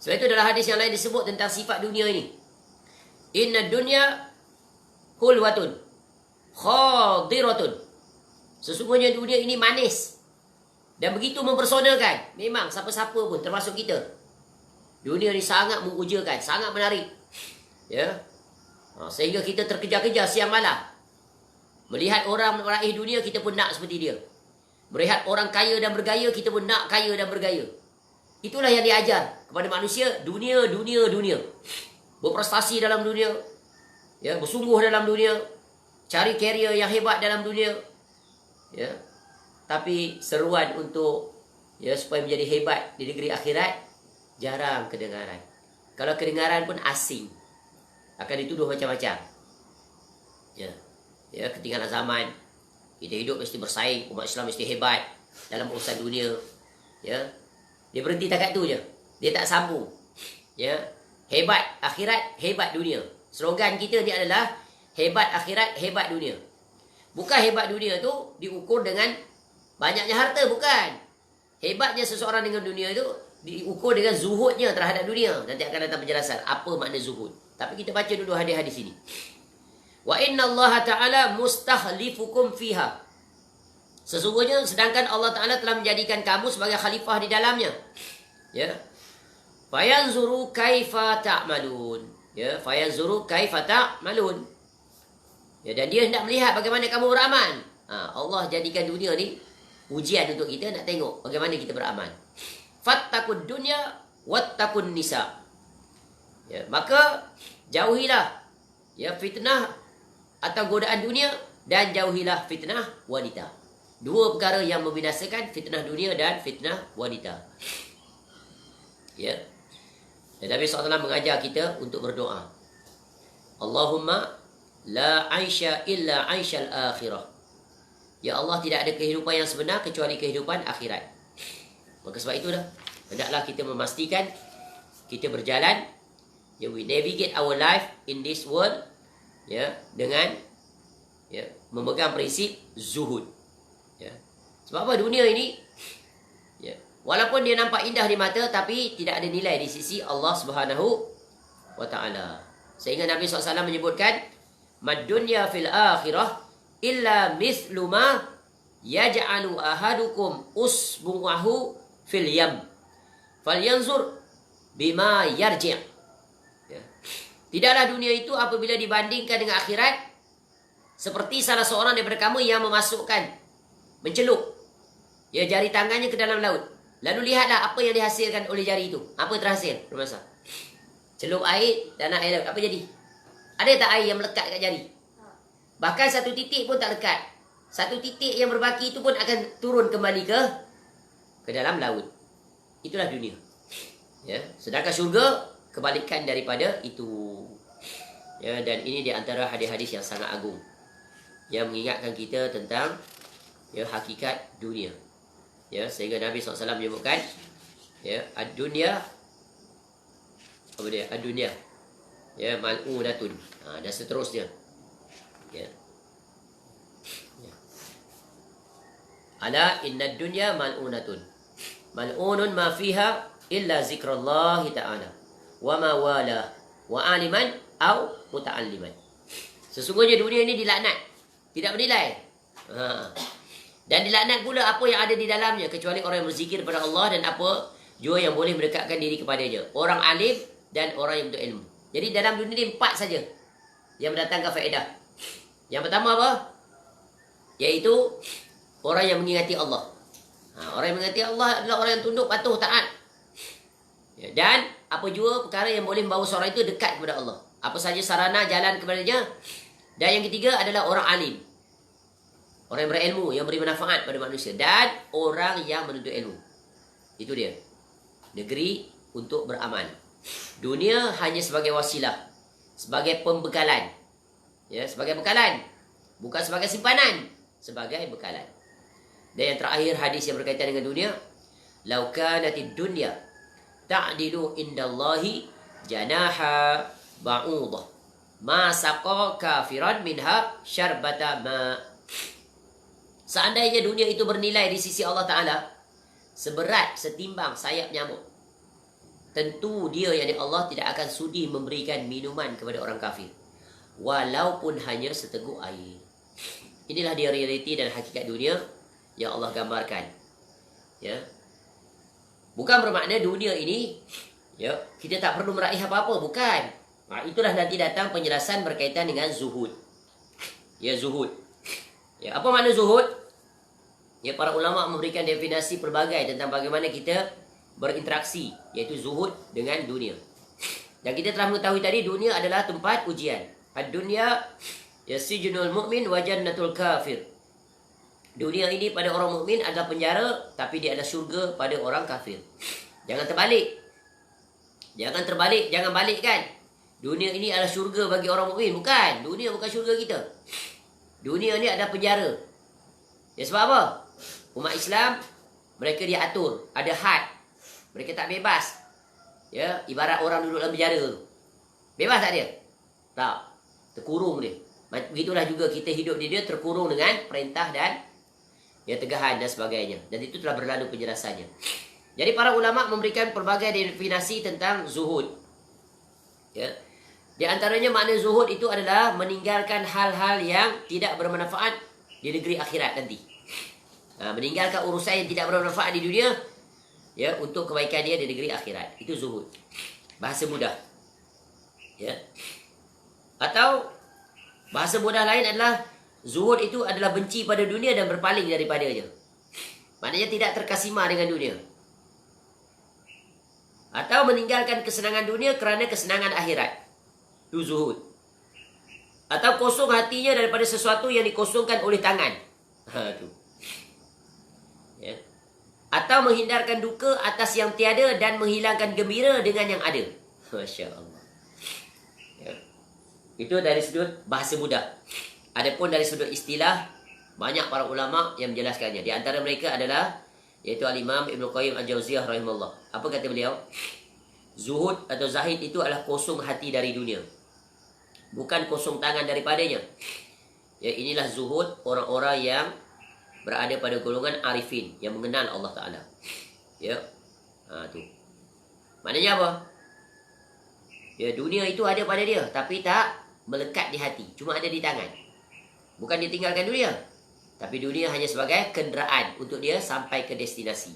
Sebab itu dalam hadis yang lain disebut tentang sifat dunia ini. Inna dunya hulwatun khadiratun. Sesungguhnya dunia ini manis dan begitu mempersonakan. Memang siapa-siapa pun termasuk kita, dunia ini sangat mengujakan, sangat menarik. Sehingga kita terkejar-kejar siang malam. Melihat orang meraih dunia, kita pun nak seperti dia. Melihat orang kaya dan bergaya, kita pun nak kaya dan bergaya. Itulah yang diajar kepada manusia, dunia. Berprestasi dalam dunia, ya, bersungguh dalam dunia, cari karier yang hebat dalam dunia, ya. Tapi seruan untuk, ya, supaya menjadi hebat di negeri akhirat jarang kedengaran. Kalau kedengaran pun asing, akan dituduh macam-macam. Ya, ya, ketinggalan zaman. Kita hidup mesti bersaing, umat Islam mesti hebat dalam urusan dunia. Ya, dia berhenti takat tu je, dia tak sambung. Ya, hebat akhirat, hebat dunia. Slogan kita ni adalah hebat akhirat, hebat dunia. Bukan hebat dunia tu diukur dengan banyaknya harta, bukan. Hebatnya seseorang dengan dunia itu diukur dengan zuhudnya terhadap dunia. Nanti akan datang penjelasan apa makna zuhud. Tapi kita baca dulu hadis-hadis ini. Wa inna Allah Ta'ala mustakhlifukum fiha. Sesungguhnya sedangkan Allah Ta'ala telah menjadikan kamu sebagai khalifah di dalamnya. Ya. Fayanzuru kaifa ta'malun. Ya, fayanzuru kaifa ta'malun. Ya, dan dia hendak melihat bagaimana kamu beramal. Allah jadikan dunia ni ujian untuk kita, nak tengok bagaimana kita beramal. Fattaqud dunya wattaqun nisa. Ya, maka jauhilah, ya, fitnah atau godaan dunia, dan jauhilah fitnah wanita. Dua perkara yang membinasakan, fitnah dunia dan fitnah wanita. Ya. Dan Nabi SAW mengajar kita untuk berdoa. Allahumma la aisha illa aishal akhirah. Ya Allah, tidak ada kehidupan yang sebenar kecuali kehidupan akhirat. Maka sebab itu dah, hendaklah kita memastikan kita berjalan, ya, we navigate our life in this world, ya, dengan, ya, memegang prinsip zuhud. Ya. Sebab apa? Dunia ini, ya, walaupun dia nampak indah di mata, tapi tidak ada nilai di sisi Allah Subhanahu wa Ta'ala. Sehingga Nabi SAW menyebutkan, mad dunya fil akhirah illa mithlu ma yaj'alu ahadukum usbu'ahu fil yam falyanzur bima yarji'. Ya. Tidaklah dunia itu apabila dibandingkan dengan akhirat seperti salah seorang daripada kamu yang mencelup, ya, jari tangannya ke dalam laut. Lalu lihatlah apa yang dihasilkan oleh jari itu. Apa terhasil? Bermasa celup air dan air laut, apa jadi? Ada tak air yang melekat kat jari? Bahkan satu titik pun tak lekat. Satu titik yang berbaki itu pun akan turun kembali ke dalam laut. Itulah dunia. Ya, sedangkan syurga kebalikan daripada itu. Ya, dan ini di antara hadis-hadis yang sangat agung yang mengingatkan kita tentang, ya, hakikat dunia. Ya, sehingga Nabi SAW menyebutkan, ya, ad-dunya, apa dia? Ad-dunya, ya, mal'unatun. Dan seterusnya. Ya. Ya. Ala inna dunya mal'unatun. Mal'unun ma fiha illa zikrallahi ta'ala. Wa ma wala wa aliman au muta'alliman. Sesungguhnya dunia ini dilaknat, tidak bernilai. Dan dilaknat pula apa yang ada di dalamnya, kecuali orang yang berzikir kepada Allah dan apa jua yang boleh mendekatkan diri kepadanya. Orang alim dan orang yang berilmu. Jadi dalam dunia ini 4 saja yang mendatangkan faedah. Yang pertama apa? Iaitu orang yang mengingati Allah. Orang yang mengingati Allah adalah orang yang tunduk, patuh, taat. Ya, dan apa jua perkara yang boleh membawa seorang itu dekat kepada Allah. Apa saja sarana jalan kepadanya. Dan yang ketiga adalah orang alim. Orang yang berilmu, yang beri manfaat pada manusia. Dan orang yang menuntut ilmu. Itu dia. Negeri untuk beramal. Dunia hanya sebagai wasilah, sebagai pembekalan. Ya, sebagai bekalan. Bukan sebagai simpanan. Sebagai bekalan. Dan yang terakhir hadis yang berkaitan dengan dunia. Lau kanatid dunya ta'dilu indallahi janaha ba'udah. Ma saqa kafiran minha syarbata ma. Seandainya dunia itu bernilai di sisi Allah Ta'ala seberat, setimbang sayap nyamuk, tentu dia, yakni Allah, tidak akan sudi memberikan minuman kepada orang kafir, walaupun hanya seteguk air. Inilah dia realiti dan hakikat dunia yang Allah gambarkan. Ya. Bukan bermakna dunia ini, ya, kita tak perlu meraih apa-apa, bukan. Itulah nanti datang penjelasan berkaitan dengan zuhud. Ya, zuhud. Ya, apa makna zuhud? Ya, para ulama memberikan definisi pelbagai tentang bagaimana kita berinteraksi, iaitu zuhud dengan dunia. Dan kita telah mengetahui tadi dunia adalah tempat ujian. Ad-dunya yasijnul mu'min wa jannatul kafir. Dunia ini pada orang mukmin adalah penjara, tapi dia adalah syurga pada orang kafir. Jangan terbalik. Jangan balikkan. Dunia ini adalah syurga bagi orang mukmin. Bukan. Dunia bukan syurga kita. Dunia ni adalah penjara. Ya, sebab apa? Umat Islam, mereka diatur. Ada had. Mereka tak bebas. Ya, ibarat orang duduk dalam penjara tu. Bebas tak dia? Tak. Terkurung dia. Begitulah juga kita hidup di dia terkurung dengan perintah dan tegahan dan sebagainya. Dan itu telah berlalu penjelasannya. Jadi para ulama memberikan pelbagai definisi tentang zuhud. Ya. Di antaranya makna zuhud itu adalah meninggalkan hal-hal yang tidak bermanfaat di negeri akhirat nanti. Meninggalkan urusan yang tidak bermanfaat di dunia, ya, untuk kebaikan dia di negeri akhirat. Itu zuhud. Bahasa mudah. Ya. Atau bahasa mudah lain adalah zuhud itu adalah benci pada dunia dan berpaling daripadanya. Maknanya tidak terkasima dengan dunia. Atau meninggalkan kesenangan dunia kerana kesenangan akhirat. Itu zuhud. Atau kosong hatinya daripada sesuatu yang dikosongkan oleh tangan. Itu. Ya. Atau menghindarkan duka atas yang tiada dan menghilangkan gembira dengan yang ada. Masya Allah. Ya. Itu dari sudut bahasa mudah. Adapun dari sudut istilah, banyak para ulama yang menjelaskannya. Di antara mereka adalah iaitu Al-Imam Ibn Qayyim Al-Jauziyah rahimahullah. Apa kata beliau? Zuhud atau zahid itu adalah kosong hati dari dunia. Bukan kosong tangan daripadanya. Ya, inilah zuhud orang-orang yang berada pada golongan arifin, yang mengenal Allah Ta'ala. Ya. Tu. Maknanya apa? Ya, dunia itu ada pada dia, tapi tak melekat di hati. Cuma ada di tangan. Bukan dia tinggalkan dunia, tapi dunia hanya sebagai kenderaan untuk dia sampai ke destinasi.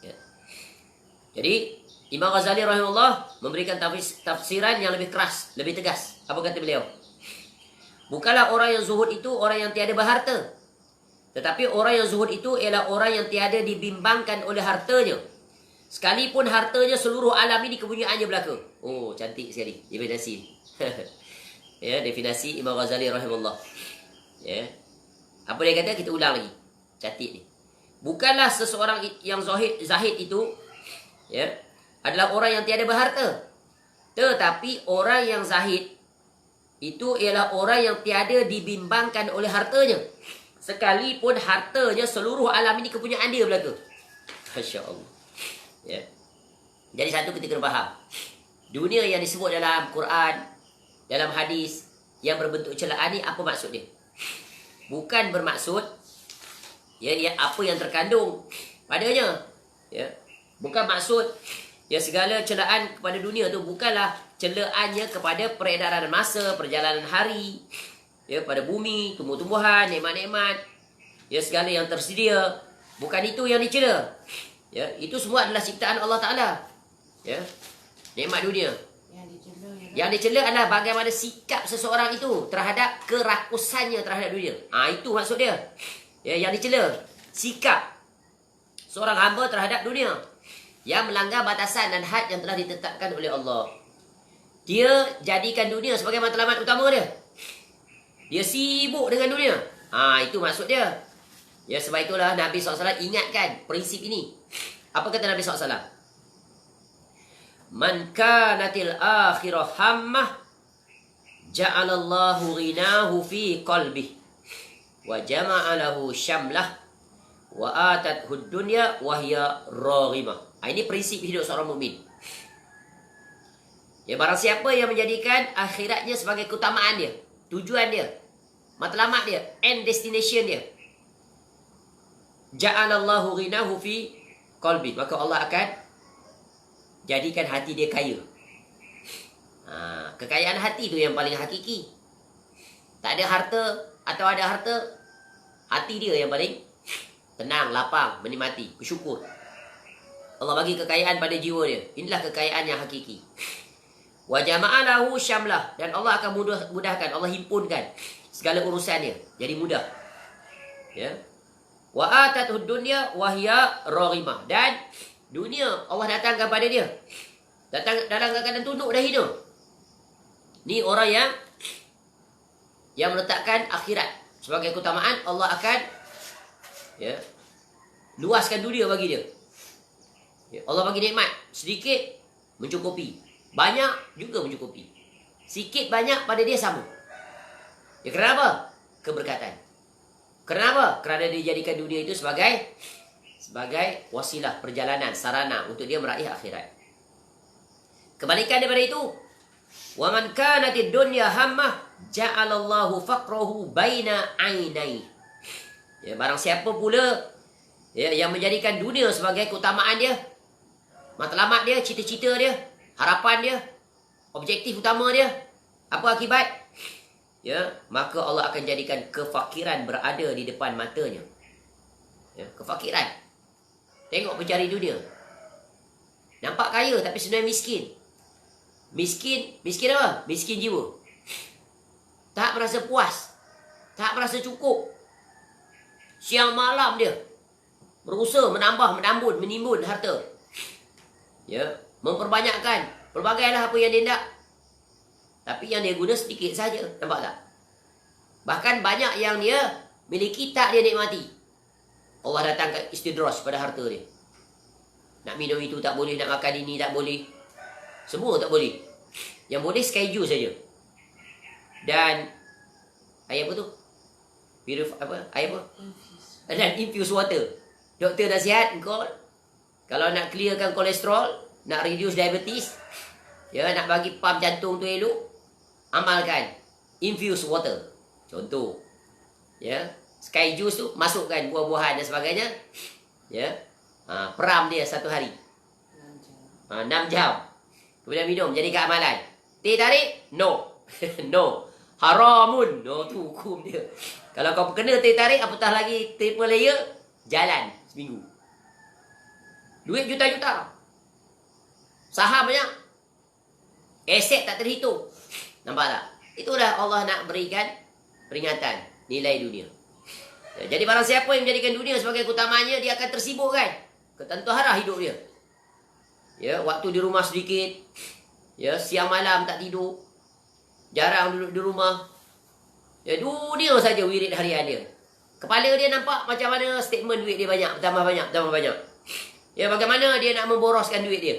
Ya. Jadi Imam Ghazali rahimahullah memberikan tafsiran yang lebih keras, lebih tegas. Apa kata beliau? Bukanlah orang yang zuhud itu orang yang tiada berharta, tetapi orang yang zuhud itu ialah orang yang tiada dibimbangkan oleh hartanya, sekalipun hartanya seluruh alam ini kepunyaannya belaka. Oh, cantik sekali definisi. Ya, definisi Imam Ghazali rahimahullah. Ya. Apa dia kata? Kita ulang lagi. Cantik ni. Bukanlah seseorang yang zahid itu, ya, adalah orang yang tiada berharta, tetapi orang yang zahid itu ialah orang yang tiada dibimbangkan oleh hartanya, sekalipun hartanya seluruh alam ini kepunyaan dia belaka. Masya Allah. Ya. Jadi satu kita kena faham. Dunia yang disebut dalam Quran, dalam hadis yang berbentuk celaan ni, apa maksud dia? Bukan bermaksud ya apa yang terkandung padanya. Ya. Bukan maksud ya segala celaan kepada dunia tu bukanlah celaannya kepada peredaran masa, perjalanan hari, ya, pada bumi, tumbuh-tumbuhan, nikmat-nikmat, ya, segala yang tersedia. Bukan itu yang dicela. Ya, itu semua adalah ciptaan Allah Ta'ala. Ya. Nikmat dunia. Yang dicela adalah bagaimana sikap seseorang itu terhadap kerakusannya terhadap dunia. Itu maksud dia. Ya, yang dicela sikap seorang hamba terhadap dunia yang melanggar batasan dan had yang telah ditetapkan oleh Allah. Dia jadikan dunia sebagai matlamat utama dia. Dia sibuk dengan dunia. Itu maksud dia. Ya, sebab itulah Nabi SAW ingatkan prinsip ini. Apa kata Nabi SAW? Man kanatil akhirah hammah ja'alallahu ghinahu fi qalbih wa jama'a lahu syamlah wa atathu dunya wa hiya raghimah. Ini prinsip hidup seorang mukmin. Ya, barang siapa yang menjadikan akhiratnya sebagai keutamaan dia, tujuan dia, matlamat dia, end destination dia, ja'alallahu ghinahu fi qalbi, maka Allah akan jadikan hati dia kaya. Kekayaan hati tu yang paling hakiki. Tak ada harta atau ada harta, hati dia yang paling tenang, lapang, menikmati, bersyukur. Allah bagi kekayaan pada jiwa dia. Inilah kekayaan yang hakiki. Wa jama'a lahu syamlah, dan Allah akan mudahkan, Allah himpunkan segala urusan dia jadi mudah. Ya. Wa atathud dunya wa hiya raghimah. Dan dunia Allah datangkan pada dia. Datang dalam keadaan tunduk dan hina. Ni orang yang meletakkan akhirat sebagai keutamaan. Allah akan luaskan dunia bagi dia. Allah bagi nikmat sedikit mencukupi, banyak juga mencukupi. Sikit banyak pada dia sama. Kenapa? Keberkatan. Kenapa? Kerana dia jadikan dunia itu sebagai wasilah perjalanan, sarana untuk dia meraih akhirat. Kebalikan daripada itu, wa man kanatid dunya hammah ja'alallahu faqrahu baina ainai. Barang siapa pula yang menjadikan dunia sebagai keutamaan dia, matlamat dia, cita-cita dia, harapan dia, objektif utama dia, apa akibat? Maka Allah akan jadikan kefakiran berada di depan matanya. Kefakiran. Tengok pencari dunia. Nampak kaya tapi sebenarnya miskin. Miskin apa? Miskin jiwa. Tak merasa puas. Tak merasa cukup. Siang malam dia berusaha menambah, menimbun harta. Memperbanyakkan pelbagailah apa yang dia nak. Tapi yang dia guna sedikit saja. Nampak tak? Bahkan banyak yang dia miliki tak dia nikmati. Allah datangkan istidraj pada harta dia. Nak minum itu tak boleh, nak makan ini tak boleh. Semua tak boleh. Yang boleh sky juice saja. Dan air apa tu? Air apa? Dan infused water. Doktor nasihat kau kalau nak clearkan kolesterol, nak reduce diabetes, nak bagi pump jantung tu elok, amalkan infused water. Contoh. Sky juice tu masukkan buah-buahan dan sebagainya. Peram dia 1 hari. 6 jam. Kemudian minum jadi keamalan. Teh tarik? No. No. Haramun. No, tu hukum dia. Kalau kau kena teh tarik, apatah lagi triple layer, jalan seminggu. Duit juta-juta. Saham banyak. Aset tak terhitung. Nampak tak? Itulah Allah nak berikan peringatan nilai dunia. Jadi barang siapa yang menjadikan dunia sebagai keutamaannya, dia akan tersibukkan. Ketentuharah hidup dia. Waktu di rumah sedikit. Siang malam tak tidur. Jarang duduk di rumah. Dunia saja wirid harian dia. Kepala dia nampak macam mana statement duit dia banyak, tambah banyak. Bagaimana dia nak memboroskan duit dia.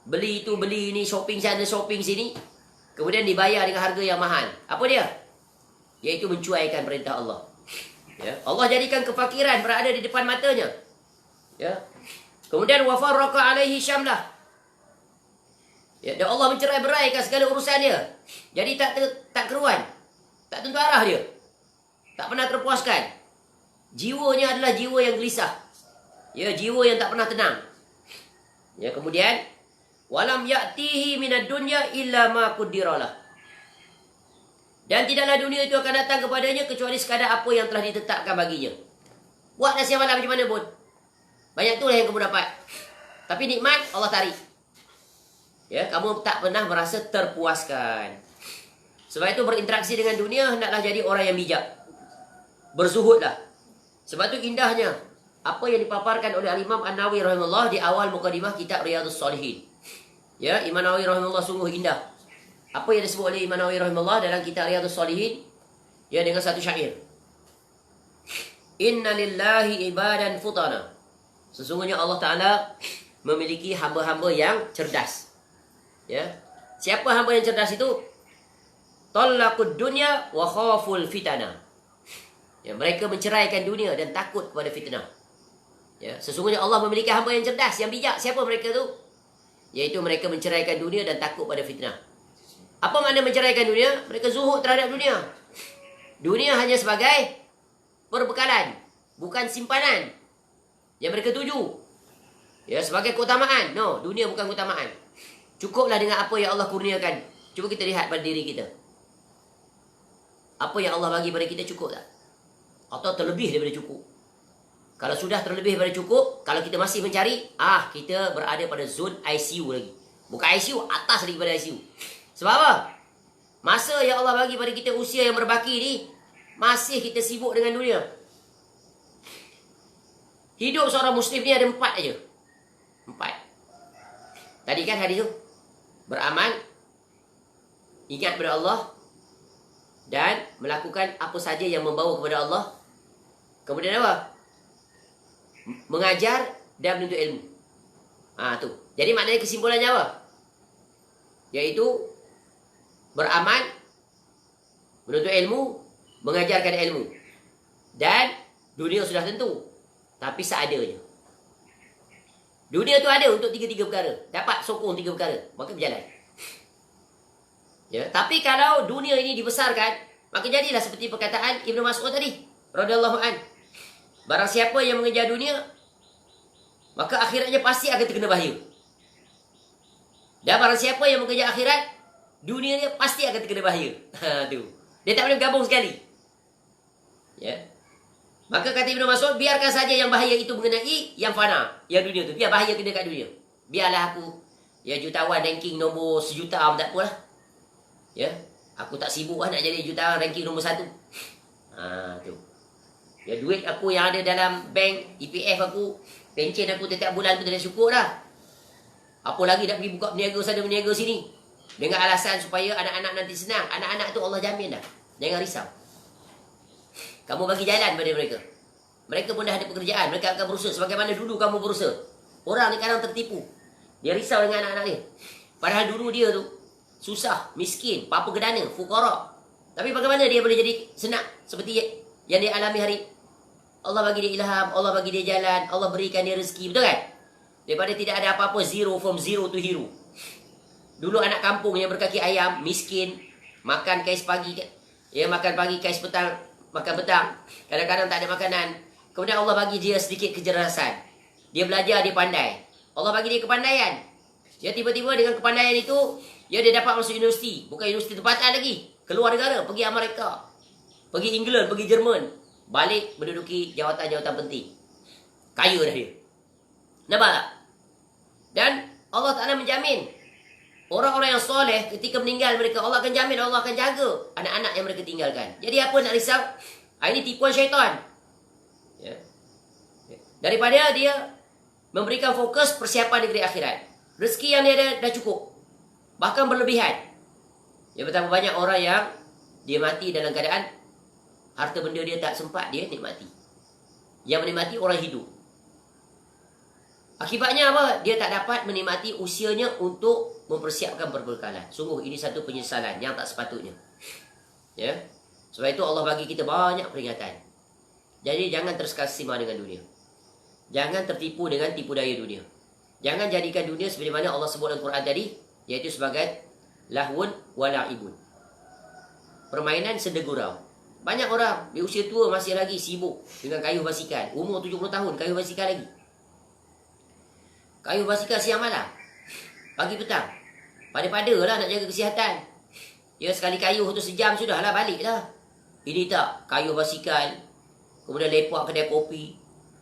Beli itu, beli ini, shopping sana, shopping sini. Kemudian dibayar dengan harga yang mahal. Apa dia? Iaitu mencuaikan perintah Allah. Allah jadikan kefakiran berada di depan matanya. Kemudian wa farraqa alaihi syamlah. Dan Allah mencerai-beraikan segala urusan dia. Jadi tak keruan. Tak tentu arah dia. Tak pernah terpuaskan. Jiwanya adalah jiwa yang gelisah. Jiwa yang tak pernah tenang. Kemudian walam ya'tihi minad dunya illa ma qaddaralah. Dan tidaklah dunia itu akan datang kepadanya kecuali sekadar apa yang telah ditetapkan baginya. Buat dah siang malam macam mana pun, banyak tu lah yang kamu dapat. Tapi nikmat Allah tarik. Kamu tak pernah merasa terpuaskan. Sebab itu berinteraksi dengan dunia hendaklah jadi orang yang bijak. Berzuhudlah. Sebab itu indahnya apa yang dipaparkan oleh Al-Imam An-Nawawi rahimahullah di awal mukadimah kitab Riyadhus Shalihin. Imam Nawawi rahimahullah sungguh indah. Apa yang disebut oleh Imam Nawawi rahimahullah dalam kitab Riyadhus Shalihin, dengan satu syair. Inna lillahi ibadan futana. Sesungguhnya Allah Ta'ala memiliki hamba-hamba yang cerdas. Siapa hamba yang cerdas itu? Tallaqud dunya wa khaful fitana. Mereka menceraikan dunia dan takut kepada fitnah. Sesungguhnya Allah memiliki hamba yang cerdas, yang bijak. Siapa mereka tu? Iaitu mereka menceraikan dunia dan takut pada fitnah. Apa makna menceraikan dunia? Mereka zuhud terhadap dunia. Dunia hanya sebagai perbekalan, bukan simpanan yang mereka tuju. Sebagai keutamaan. No, dunia bukan keutamaan. Cukuplah dengan apa yang Allah kurniakan. Cuba kita lihat pada diri kita. Apa yang Allah bagi pada kita cukup tak? Atau terlebih daripada cukup? Kalau sudah terlebih daripada cukup, kalau kita masih mencari, kita berada pada zon ICU lagi. Bukan ICU, atas daripada ICU. Sebab apa? Masa yang Allah bagi pada kita, usia yang berbaki ni, masih kita sibuk dengan dunia. Hidup seorang Muslim ni ada 4 aja. 4. Tadi kan hadis tu. Beramal, ingat kepada Allah, dan melakukan apa saja yang membawa kepada Allah. Kemudian apa? Mengajar dan menuntut ilmu. Tu. Jadi maknanya kesimpulannya apa? Iaitu beramal, menuntut ilmu, mengajarkan ilmu. Dan dunia sudah tentu, tapi seadanya. Dunia tu ada untuk 3 perkara. Dapat sokong 3 perkara, maka berjalan. Ya, tapi kalau dunia ini dibesarkan, maka jadilah seperti perkataan Ibnu Mas'ud tadi, radhiyallahu an. Barang siapa yang mengejar dunia, maka akhiratnya pasti akan terkena bahaya. Dan barang siapa yang mengejar akhirat, dunia dia pasti akan terkena bahaya. Tu. Dia tak boleh bergabung sekali. Ya. Maka kata Ibnu Mas'ud, biarkan saja yang bahaya itu mengenai yang fana, yang dunia tu. Biar bahaya kena kat dunia. Biarlah aku jutawan ranking nombor 1 juta pun tak apalah. Ya, aku tak sibuk nak jadi jutawan ranking nombor 1. Tu. Ya, duit aku yang ada dalam bank EPF aku, pencen aku setiap bulan tu dah syukur dah. Apa lagi nak pergi buka berniaga sana berniaga sini. Dengan alasan supaya anak-anak nanti senang. Anak-anak tu Allah jamin dah. Jangan risau. Kamu bagi jalan pada mereka. Mereka pun dah ada pekerjaan. Mereka akan berusaha sebagaimana dulu kamu berusaha. Orang ni kadang tertipu. Dia risau dengan anak-anak dia. Padahal dulu dia tu susah, miskin, papa gedana, fukara. Tapi bagaimana dia boleh jadi senang seperti yang dia alami hari. Allah bagi dia ilham, Allah bagi dia jalan, Allah berikan dia rezeki, betul kan? Daripada tidak ada apa-apa, from zero to hero. Dulu anak kampung yang berkaki ayam, miskin, makan kais pagi, ya makan pagi, kais petang, makan petang. Kadang-kadang tak ada makanan. Kemudian Allah bagi dia sedikit kecerdasan. Dia belajar, dia pandai. Allah bagi dia kepandaian. Ya, tiba-tiba dengan kepandaian itu, dia dapat masuk universiti. Bukan universiti tempatan lagi. Keluar negara, pergi Amerika, pergi England, pergi Jerman. Balik menduduki jawatan-jawatan penting. Kaya dah dia. Nampak tak? Dan Allah Ta'ala menjamin orang-orang yang soleh ketika meninggal mereka, Allah akan jamin, Allah akan jaga anak-anak yang mereka tinggalkan. Jadi apa nak risau? Ini tipuan syaitan. Ya. Daripada dia memberikan fokus persiapan negeri akhirat. Rezeki yang dia ada dah cukup. Bahkan berlebihan. Ya, betapa banyak orang yang dia mati dalam keadaan harta benda dia tak sempat dia nikmati. Yang menikmati orang hidup. Akibatnya apa? Dia tak dapat menikmati usianya untuk mempersiapkan perbekalan. Sungguh ini satu penyesalan yang tak sepatutnya. Ya. Sebab itu Allah bagi kita banyak peringatan. Jadi jangan terkesima dengan dunia. Jangan tertipu dengan tipu daya dunia. Jangan jadikan dunia seperti mana Allah sebut dalam Quran tadi, iaitu sebagai lahwun wa la'ibun. Permainan sedegurau. Banyak orang di usia tua masih lagi sibuk dengan kayuh basikal. Umur 70 tahun kayuh basikal lagi. Kayuh basikal siang malam, pagi petang. Pada-pada lah nak jaga kesihatan. Ya, sekali kayuh tu sejam sudah lah, balik lah. Ini tak, kayuh basikal, kemudian lepak kedai kopi.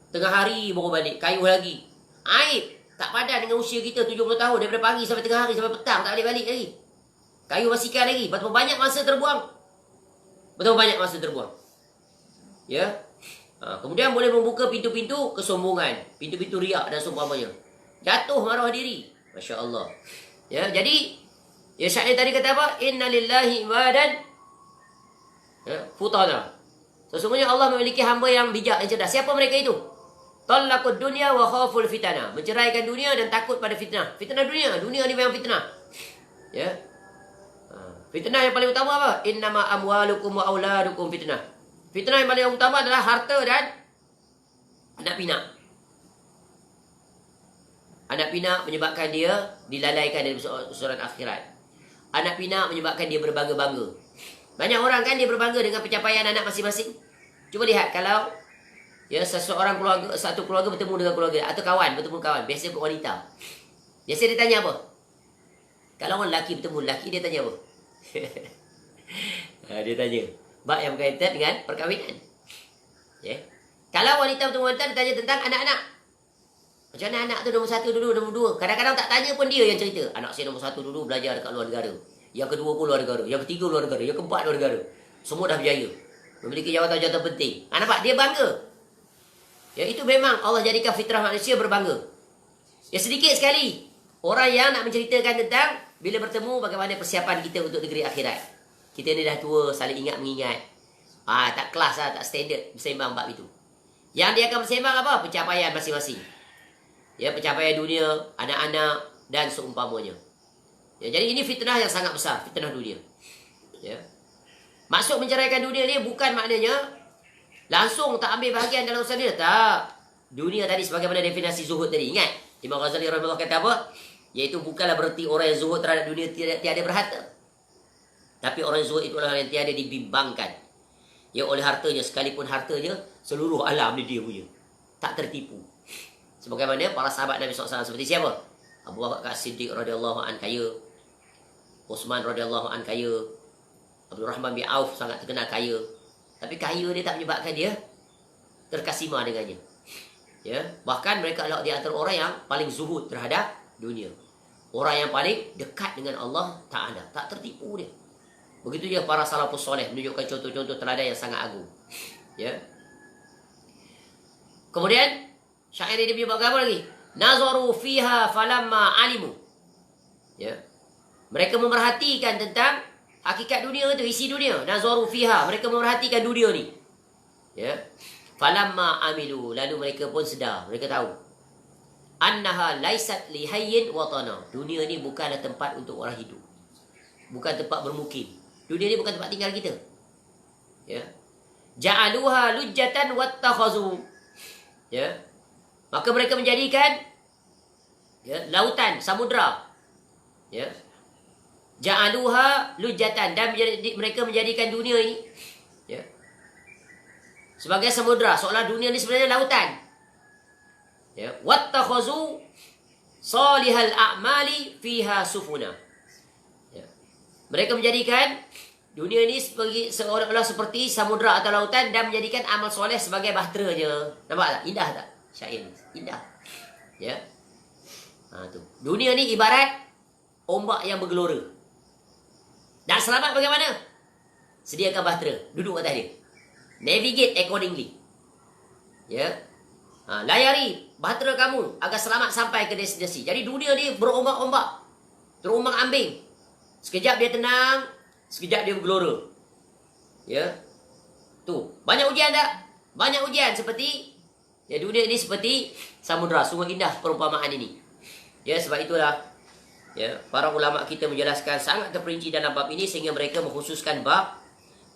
Tengah hari baru balik, kayuh lagi. Aib. Tak padan dengan usia kita 70 tahun. Daripada pagi sampai tengah hari, sampai petang, tak balik-balik lagi. Kayuh basikal lagi. Betapa banyak masa terbuang. Betapa banyak masa terbuang. Ya. Kemudian boleh membuka pintu-pintu kesombongan. Pintu-pintu riak dan seumpamanya. Jatuh maruah diri. Masya Allah. Ya, jadi, ya syair tadi kata apa? Inna lillahi ibadan futana. Sesungguhnya Allah memiliki hamba yang bijak, yang cerdas. Siapa mereka itu? Talaqud dunya wa khaful fitnah. Menceraikan dunia dan takut pada fitnah. Fitnah dunia. Dunia ni memang fitnah. Ya. Fitnah yang paling utama apa? Innama amwalukum wa auladukum fitnah. Fitnah yang paling utama adalah harta dan anak pinak. Anak pinak menyebabkan dia dilalaikan dari usuran akhirat. Anak pinak menyebabkan dia berbangga-bangga. Banyak orang kan dia berbangga dengan pencapaian anak masing-masing. Cuba lihat kalau ya seseorang keluarga, satu keluarga bertemu dengan keluarga atau kawan bertemu kawan, biasa wanita. Biasa dia tanya apa? Kalau orang lelaki bertemu lelaki, dia tanya apa? Dia tanya bab yang berkaitan dengan perkahwinan. Ya. Kalau wanita bertemu wanita, dia tanya tentang anak-anak. Macam mana anak tu nombor 1 dulu, nombor 2. Kadang-kadang tak tanya pun dia yang cerita. Anak saya nombor 1 dulu belajar dekat luar negara. Yang kedua pun luar negara. Yang ketiga luar negara. Yang keempat luar negara. Semua dah berjaya. Memiliki jawatan-jawatan penting. Nampak? Dia bangga. Ya, itu memang Allah jadikan fitrah manusia berbangga. Ya, sedikit sekali orang yang nak menceritakan tentang bila bertemu bagaimana persiapan kita untuk negeri akhirat. Kita ni dah tua, saling ingat mengingat. Tak kelas lah, tak standard bersembang bab itu. Yang dia akan bersembang apa? Pencapaian masing-masing. Ya, pencapaian dunia, anak-anak dan seumpamanya. Ya, jadi ini fitnah yang sangat besar, fitnah dunia. Ya. Maksud menceraikan dunia ni bukan maknanya langsung tak ambil bahagian dalam urusan dia. Tak. Dunia tadi sebagaimana definisi zuhud tadi. Ingat, Imam Ghazali rahimahullah kata apa? Iaitu bukanlah berarti orang yang zuhud terhadap dunia tiada berharta. Tapi orang zuhud itu orang yang tiada dibimbangkan. Ya, oleh hartanya, sekalipun hartanya seluruh alam ni dia punya. Tak tertipu. Sebagaimana para sahabat Nabi SAW seperti siapa? Abu Bakar Siddiq radhiyallahu an kaya. Uthman radhiyallahu an kaya. Abdul Rahman bin Auf sangat terkenal kaya. Tapi kaya dia tak menyebabkan dia terkasima dengannya. Ya, bahkan mereka adalah di antara orang yang paling zuhud terhadap dunia. Orang yang paling dekat dengan Allah Ta'ala. Tak tertipu dia. Begitu dia para salafus soleh menunjukkan contoh-contoh teladan yang sangat agung. Ya. Kemudian syair ini dia buat apa lagi? Nazaru fiha falamma alimu. Ya. Mereka memerhatikan tentang hakikat dunia itu, isi dunia. Nazaru fiha, mereka memerhatikan dunia ni. Ya. Falamma amilu, lalu mereka pun sedar, mereka tahu. Annaha laisat li hayyin watana. Dunia ni bukanlah tempat untuk orang hidup. Bukan tempat bermukim. Dunia ni bukan tempat tinggal kita. Ya. Ja'aluha lujjatan wattakhazu. Ya. Maka mereka menjadikan lautan, samudra. Ya. Ja'aluha lujjatan, dan mereka menjadikan dunia ini sebagai samudra, seolah dunia ini sebenarnya lautan. Ya. Wattakhazu salihal a'mali fiha sufuna. Ya. Mereka menjadikan dunia ini seolah-olah seperti samudra atau lautan dan menjadikan amal soleh sebagai bahteranya. Nampak tak? Indah tak? Syair ni. Indah. Ya. Tu. Dunia ni ibarat ombak yang bergelora. Nak selamat bagaimana? Sediakan bahtera. Duduk atas dia. Navigate accordingly. Ya. Layari bahtera kamu agar selamat sampai ke destinasi. Jadi dunia ni berombak-ombak. Terombang ambing. Sekejap dia tenang, sekejap dia bergelora. Ya. Tu. Banyak ujian tak? Banyak ujian seperti dunia ini seperti samudra. Sungguh indah perumpamaan ini. Ya, sebab itulah para ulama kita menjelaskan sangat terperinci dalam bab ini sehingga mereka mengkhususkan bab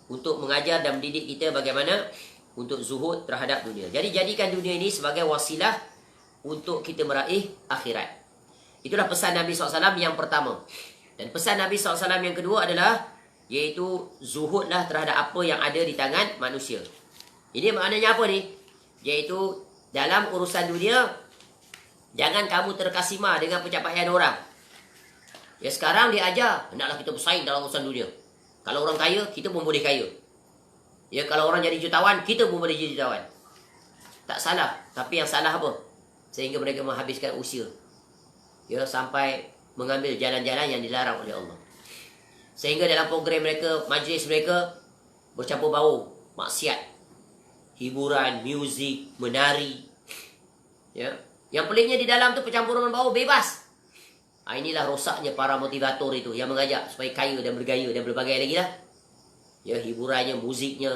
untuk mengajar dan mendidik kita bagaimana untuk zuhud terhadap dunia. Jadi jadikan dunia ini sebagai wasilah untuk kita meraih akhirat. Itulah pesan Nabi SAW yang pertama. Dan pesan Nabi SAW yang kedua adalah iaitu zuhudlah terhadap apa yang ada di tangan manusia. Ini maknanya apa ni? Iaitu dalam urusan dunia, jangan kamu terkasima dengan pencapaian orang. Ya, sekarang dia ajar, hendaklah kita bersaing dalam urusan dunia. Kalau orang kaya, kita pun boleh kaya. Ya, kalau orang jadi jutawan, kita pun boleh jadi jutawan. Tak salah. Tapi yang salah apa? Sehingga mereka menghabiskan usia. Ya, sampai mengambil jalan-jalan yang dilarang oleh Allah. Sehingga dalam program mereka, majlis mereka, bercampur bau maksiat. Hiburan, muzik, menari. Ya. Yang peliknya di dalam tu percampuran bau bebas. Inilah rosaknya para motivator itu yang mengajak supaya kaya dan bergaya dan berbagai lagi lah. Ya, hiburannya, muziknya,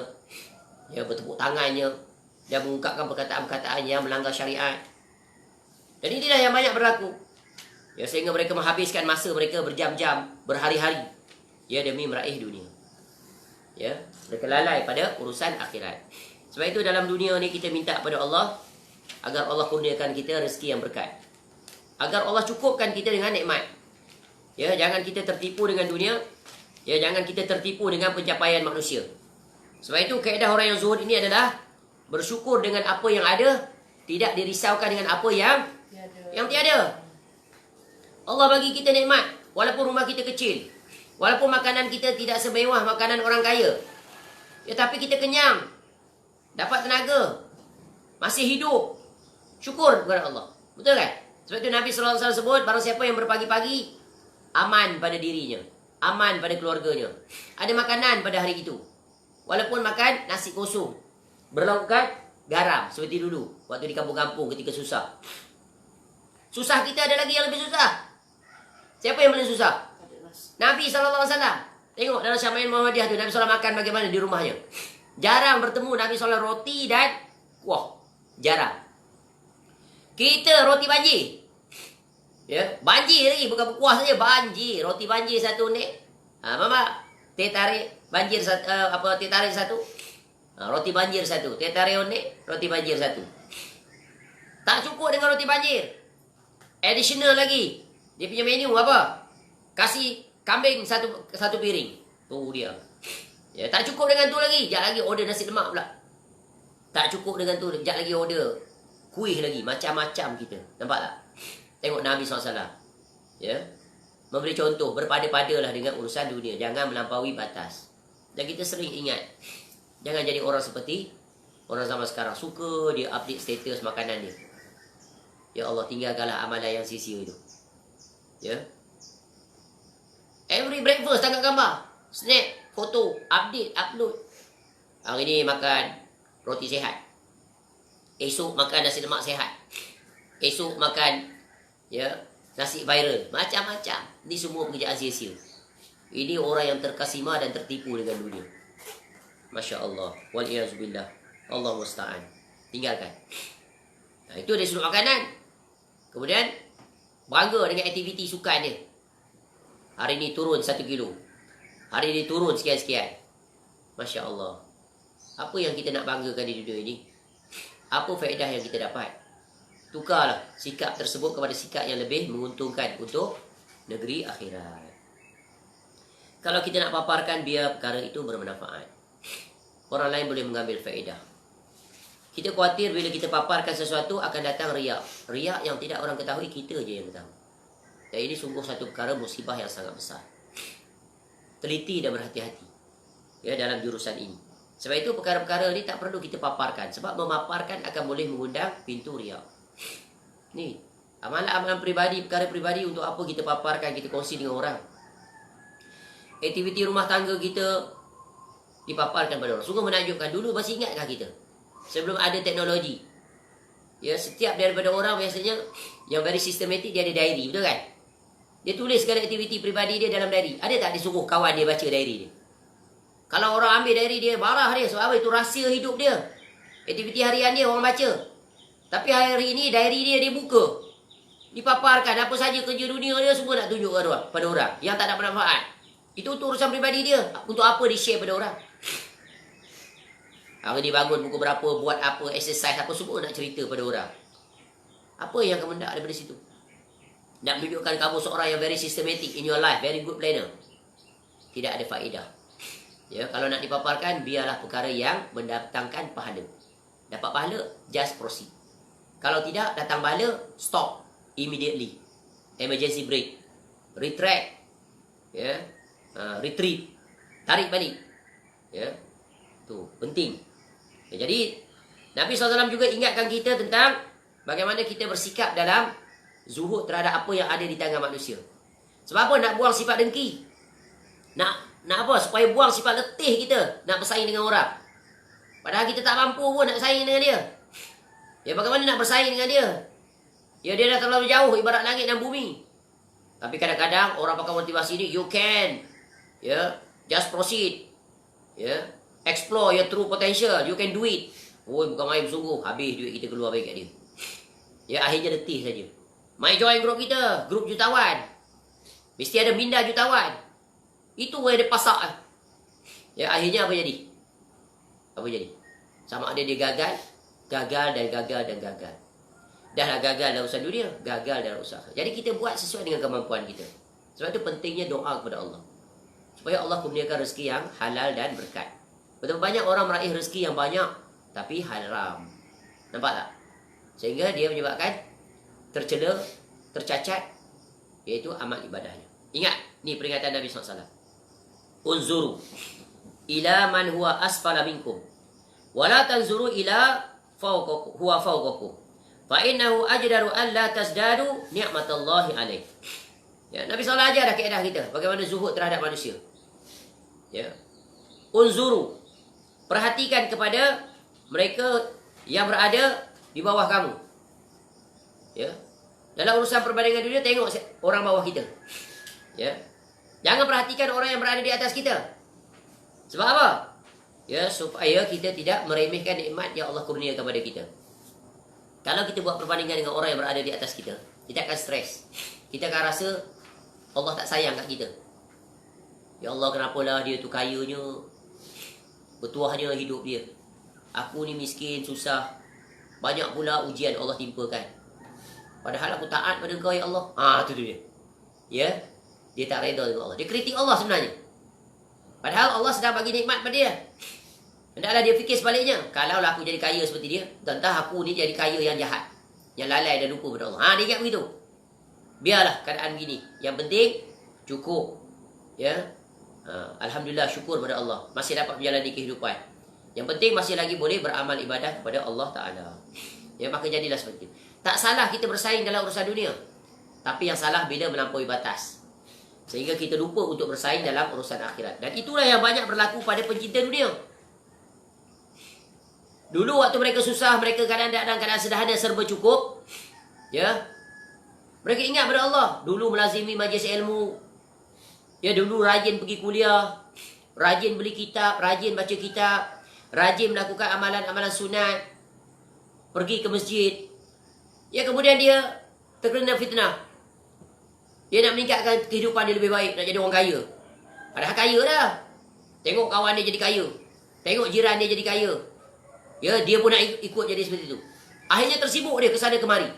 ya, bertepuk tangannya, dan mengungkapkan perkataan-perkataan yang melanggar syariat. Dan inilah yang banyak berlaku. Ya, sehingga mereka menghabiskan masa mereka berjam-jam, berhari-hari, ya, demi meraih dunia. Ya, mereka lalai pada urusan akhirat. Sebab itu dalam dunia ni kita minta kepada Allah agar Allah kurniakan kita rezeki yang berkat. Agar Allah cukupkan kita dengan nikmat. Ya, jangan kita tertipu dengan dunia. Ya, jangan kita tertipu dengan pencapaian manusia. Sebab itu kaedah orang yang zuhud ini adalah bersyukur dengan apa yang ada, tidak dirisaukan dengan apa yang tiada. Allah bagi kita nikmat walaupun rumah kita kecil. Walaupun makanan kita tidak semewah makanan orang kaya. Ya, tapi kita kenyang. Dapat tenaga. Masih hidup. Syukur kepada Allah. Betul kan? Sebab itu Nabi SAW sebut, barang siapa yang berpagi-pagi, aman pada dirinya. Aman pada keluarganya. Ada makanan pada hari itu. Walaupun makan nasi kosong. Berlaukkan garam seperti dulu waktu di kampung-kampung ketika susah. Susah kita ada lagi yang lebih susah. Siapa yang paling susah? Nabi SAW. Tengok dalam Syama'il Muhammadiyah tu Nabi SAW makan bagaimana di rumahnya. Jarang bertemu Nabi SAW roti dan kuah. Jarang. Kita roti banjir. Ya, banjir lagi bukan kuah saja, banjir. Roti banjir satu ni. Mama, teh tarik banjir teh tarik satu. Roti banjir satu. Teh tarik ni, roti banjir satu. Tak cukup dengan roti banjir. Additional lagi. Dia punya menu apa? Kasih kambing satu piring. Tu dia. Ya, tak cukup dengan tu lagi. Sekejap lagi order nasi lemak pula. Tak cukup dengan tu. Sekejap lagi order kuih lagi. Macam-macam kita. Nampak tak? Tengok Nabi SAW. Ya. Memberi contoh. Berpada-padalah dengan urusan dunia. Jangan melampaui batas. Dan kita sering ingat. Jangan jadi orang seperti orang zaman sekarang. Suka dia update status makanan dia. Ya Allah, tinggalkanlah amalan yang sia-sia itu. Ya. Every breakfast tangkap gambar. Snap, foto, update, upload. Hari ni makan roti sehat. Esok makan nasi lemak sehat. Esok makan nasi viral. Macam-macam. Ini semua pekerjaan sia-sia. Ini orang yang terkesima dan tertipu dengan dunia. Masya Allah. Waliyazubillah. Allah musta'an. Tinggalkan. Itu dari sudut makanan. Kemudian bangga dengan aktiviti sukan dia. Hari ni turun 1 kilo. Hari ni turun sekian-sekian. Masya Allah. Apa yang kita nak banggakan di dunia ini? Apa faedah yang kita dapat? Tukarlah sikap tersebut kepada sikap yang lebih menguntungkan untuk negeri akhirat. Kalau kita nak paparkan, biar perkara itu bermanfaat. Orang lain boleh mengambil faedah. Kita khawatir bila kita paparkan sesuatu akan datang riak. Riak yang tidak orang ketahui, kita je yang ketahui. Dan ini sungguh satu perkara musibah yang sangat besar. Teliti dan berhati-hati dalam jurusan ini. Sebab itu perkara-perkara ini tak perlu kita paparkan. Sebab memaparkan akan boleh mengundang pintu riak. Ni, amalan-amalan peribadi, perkara peribadi untuk apa kita paparkan, kita kongsi dengan orang. Aktiviti rumah tangga kita dipaparkan pada orang. Sungguh menakjubkan. Dulu masih ingatkah kita? Sebelum ada teknologi. Ya, setiap daripada orang biasanya yang very systematic, dia ada diary, betul kan? Dia tulis segala aktiviti peribadi dia dalam diary. Ada tak dia suruh kawan dia baca diary dia? Kalau orang ambil diary dia, marah dia. Sebab apa? Itu rahsia hidup dia. Aktiviti harian dia orang baca. Tapi hari ini diary dia buka. Dipaparkan apa saja kerja dunia dia, semua nak tunjuk pada orang yang tak ada manfaat. Itu untuk urusan peribadi dia. Untuk apa dia share pada orang? Hari ni bangun pukul berapa, buat apa, exercise apa, semua nak cerita pada orang. Apa yang akan mendak daripada situ? Nak menunjukkan kamu seorang yang very systematic in your life, very good planner. Tidak ada faedah. Ya, kalau nak dipaparkan, biarlah perkara yang mendatangkan pahala. Dapat pahala, just proceed. Kalau tidak, datang bala, stop immediately. Emergency break. Retract. Ya. Retreat. Tarik balik. Ya. Tu, penting. Ya, jadi, Nabi SAW juga ingatkan kita tentang bagaimana kita bersikap dalam zuhud terhadap apa yang ada di tangan manusia. Sebab apa? Nak buang sifat dengki. Nak apa? Supaya buang sifat letih kita. Nak bersaing dengan orang. Padahal kita tak mampu pun nak bersaing dengan dia. Ya, bagaimana nak bersaing dengan dia? Ya, dia dah terlalu jauh ibarat langit dan bumi. Tapi kadang-kadang orang pakai motivasi ni, you can. Ya, just proceed. Ya, explore your true potential. You can do it. Oh, bukan main bersungguh. Habis duit kita keluar bagi kat dia. Ya, akhirnya letih saja. Mai join grup kita, grup jutawan. Mesti ada minda jutawan. Itu yang dia pasak. Ya, akhirnya apa jadi? Apa jadi? Sama ada dia gagal dan gagal. Dah lah gagal dalam urusan dunia, gagal dalam usaha. Jadi kita buat sesuai dengan kemampuan kita. Sebab itu pentingnya doa kepada Allah. Supaya Allah kurniakan rezeki yang halal dan berkat. Betapa banyak orang meraih rezeki yang banyak, tapi haram. Nampak tak? Sehingga dia menyebabkan tercela, tercacat, iaitu amal ibadahnya. Ingat, ni peringatan Nabi SAW. Unzuru ila man huwa asfala minkum. Wala tanzuru ila huwa fawqakum. Fa innahu ajdaru an la tazdadu ni'matallahi alaih. Ya, Nabi SAW ajar dah kaedah kita bagaimana zuhud terhadap manusia. Ya. Unzuru, perhatikan kepada mereka yang berada di bawah kamu. Ya. Dalam urusan perbandingan dunia, tengok orang bawah kita. Ya. Jangan perhatikan orang yang berada di atas kita. Sebab apa? Ya, supaya kita tidak meremehkan nikmat yang Allah kurniakan kepada kita. Kalau kita buat perbandingan dengan orang yang berada di atas kita, kita akan stres. Kita akan rasa Allah tak sayang kat kita. Ya Allah, kenapalah dia tu kayanya, bertuahnya hidup dia. Aku ni miskin, susah. Banyak pula ujian Allah timpakan. Padahal aku taat pada Engkau ya Allah. Tu dia. Ya, dia tak reda dengan Allah. Dia kritik Allah sebenarnya. Padahal Allah sedang bagi nikmat pada dia. Hendaklah dia fikir sebaliknya. Kalaulah aku jadi kaya seperti dia, entah aku ni jadi kaya yang jahat, yang lalai dan lupa pada Allah. Dia ingat begitu. Biarlah keadaan begini. Yang penting cukup. Ya. Alhamdulillah, syukur pada Allah. Masih dapat menjalani kehidupan. Yang penting masih lagi boleh beramal ibadah kepada Allah Ta'ala. Ya, maka jadilah seperti itu. Tak salah kita bersaing dalam urusan dunia. Tapi yang salah bila melampaui batas. Sehingga kita lupa untuk bersaing dalam urusan akhirat. Dan itulah yang banyak berlaku pada pencinta dunia. Dulu waktu mereka susah, mereka dalam keadaan sederhana serba cukup. Ya. Mereka ingat pada Allah. Dulu melazimi majlis ilmu. Ya, dulu rajin pergi kuliah. Rajin beli kitab, rajin baca kitab. Rajin melakukan amalan-amalan sunat. Pergi ke masjid. Ya, kemudian dia terkena fitnah. Dia nak meningkatkan kehidupan dia lebih baik, nak jadi orang kaya. Padahal kaya dah. Tengok kawan dia jadi kaya. Tengok jiran dia jadi kaya. Ya, dia pun nak ikut jadi seperti itu. Akhirnya tersibuk dia ke sana kemari.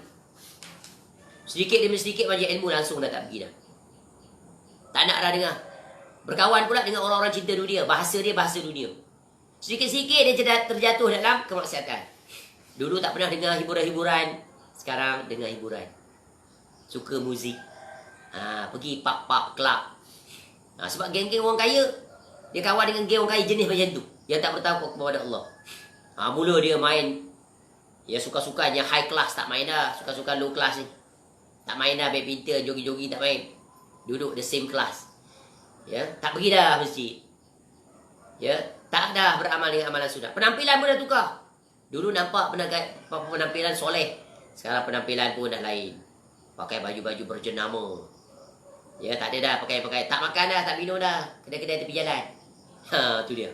Sedikit demi sedikit majlis ilmu langsung dah tak pergi dah. Tak nak dah dengar. Berkawan pula dengan orang-orang cinta dunia. Bahasa dia bahasa dunia. Sedikit-sedikit dia terjatuh dalam kemaksiatan. Dulu tak pernah dengar hiburan-hiburan. Sekarang dengar hiburan. Suka muzik. Pergi pub-pub, club. Sebab geng-geng orang kaya, dia kawan dengan geng orang kaya jenis macam tu. Yang tak bertakwa kepada Allah. Mula dia main, ya suka-suka yang high class tak main dah. Suka-suka low class ni. Tak main dah badminton, jogging-jogging tak main. Duduk the same class. Ya, tak pergi dah masjid. Ya, tak dah beramal dengan amalan sunat. Penampilan pun dah tukar. Dulu nampak penampilan soleh. Sekarang penampilan pun dah lain. Pakai baju-baju berjenama. Ya, tak ada dah pakai-pakai. Tak makan dah, tak minum dah. Kedai-kedai tepi jalan. Tu dia.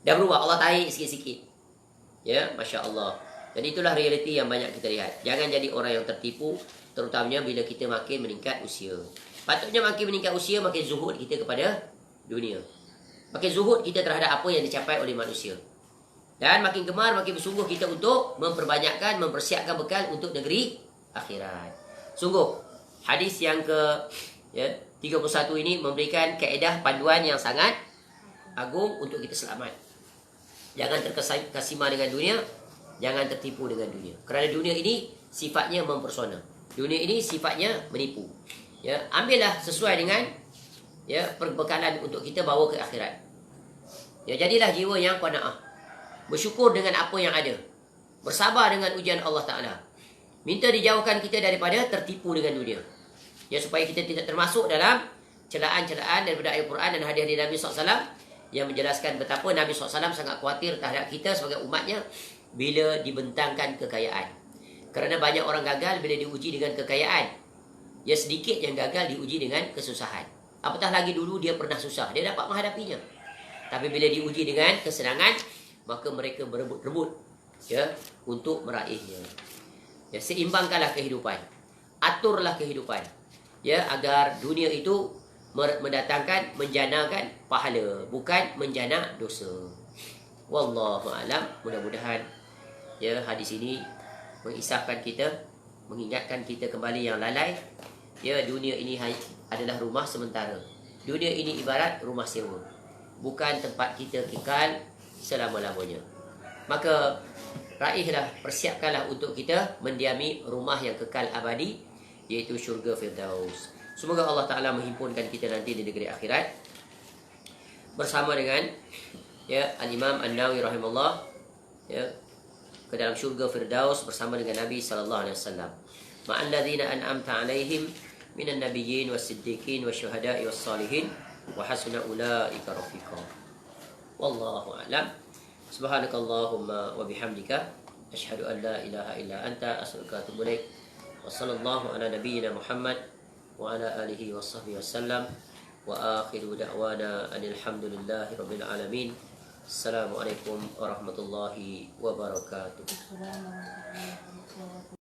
Dah berubah. Allah tarik sikit-sikit. Ya, Masya Allah. Dan itulah realiti yang banyak kita lihat. Jangan jadi orang yang tertipu. Terutamanya bila kita makin meningkat usia. Patutnya makin meningkat usia, makin zuhud kita kepada dunia. Makin zuhud kita terhadap apa yang dicapai oleh manusia. Dan makin gemar, makin bersungguh kita untuk memperbanyakkan, mempersiapkan bekal untuk negeri akhirat. Sungguh, hadis yang ke 31 ini memberikan kaedah panduan yang sangat agung untuk kita selamat. Jangan terkesima dengan dunia, jangan tertipu dengan dunia. Kerana dunia ini sifatnya mempersona. Dunia ini sifatnya menipu. Ya, ambillah sesuai dengan perbekalan untuk kita bawa ke akhirat. Ya, jadilah jiwa yang qanaah. Bersyukur dengan apa yang ada. Bersabar dengan ujian Allah Ta'ala. Minta dijauhkan kita daripada tertipu dengan dunia. Ya, supaya kita tidak termasuk dalam celaan-celaan daripada ayat Quran dan hadis Nabi SAW yang menjelaskan betapa Nabi SAW sangat khawatir terhadap kita sebagai umatnya bila dibentangkan kekayaan. Kerana banyak orang gagal bila diuji dengan kekayaan. Ya, sedikit yang gagal diuji dengan kesusahan. Apatah lagi dulu dia pernah susah, dia dapat menghadapinya. Tapi bila diuji dengan kesenangan, maka mereka berebut-rebut untuk meraihnya. Ya, seimbangkanlah kehidupan. Aturlah kehidupan. Ya, agar dunia itu mendatangkan, menjanakan pahala, bukan menjana dosa. Wallahu a'lam. Mudah-mudahan hadis ini mengisahkan kita, mengingatkan kita kembali yang lalai. Ya, dunia ini adalah rumah sementara. Dunia ini ibarat rumah sewa, bukan tempat kita kekal selama-lamanya. Maka raihlah, persiapkanlah untuk kita mendiami rumah yang kekal abadi, iaitu syurga Firdaus. Semoga Allah Ta'ala menghimpunkan kita nanti di negeri akhirat bersama dengan Al-Imam An-Nawawi rahimahullah ke dalam syurga Firdaus bersama dengan Nabi SAW. Ma'alladzina an'amta alaihim minan nabiyyin was-siddiqin wasyuhada'i was-salihin wa hasuna ulaika rafiqa. Wallahu a'lam. Subhanakallahumma wa bihamdika Asyhadu an la ilaha illa anta astaghfiruka wa atubu ilaik. Wa sallallahu ala nabiyyina Muhammad wa ala alihi wa sahbihi wasallam. Wa akhiru da'wana anil hamdulillahi rabbil alamin. Assalamualaikum warahmatullahi wabarakatuh.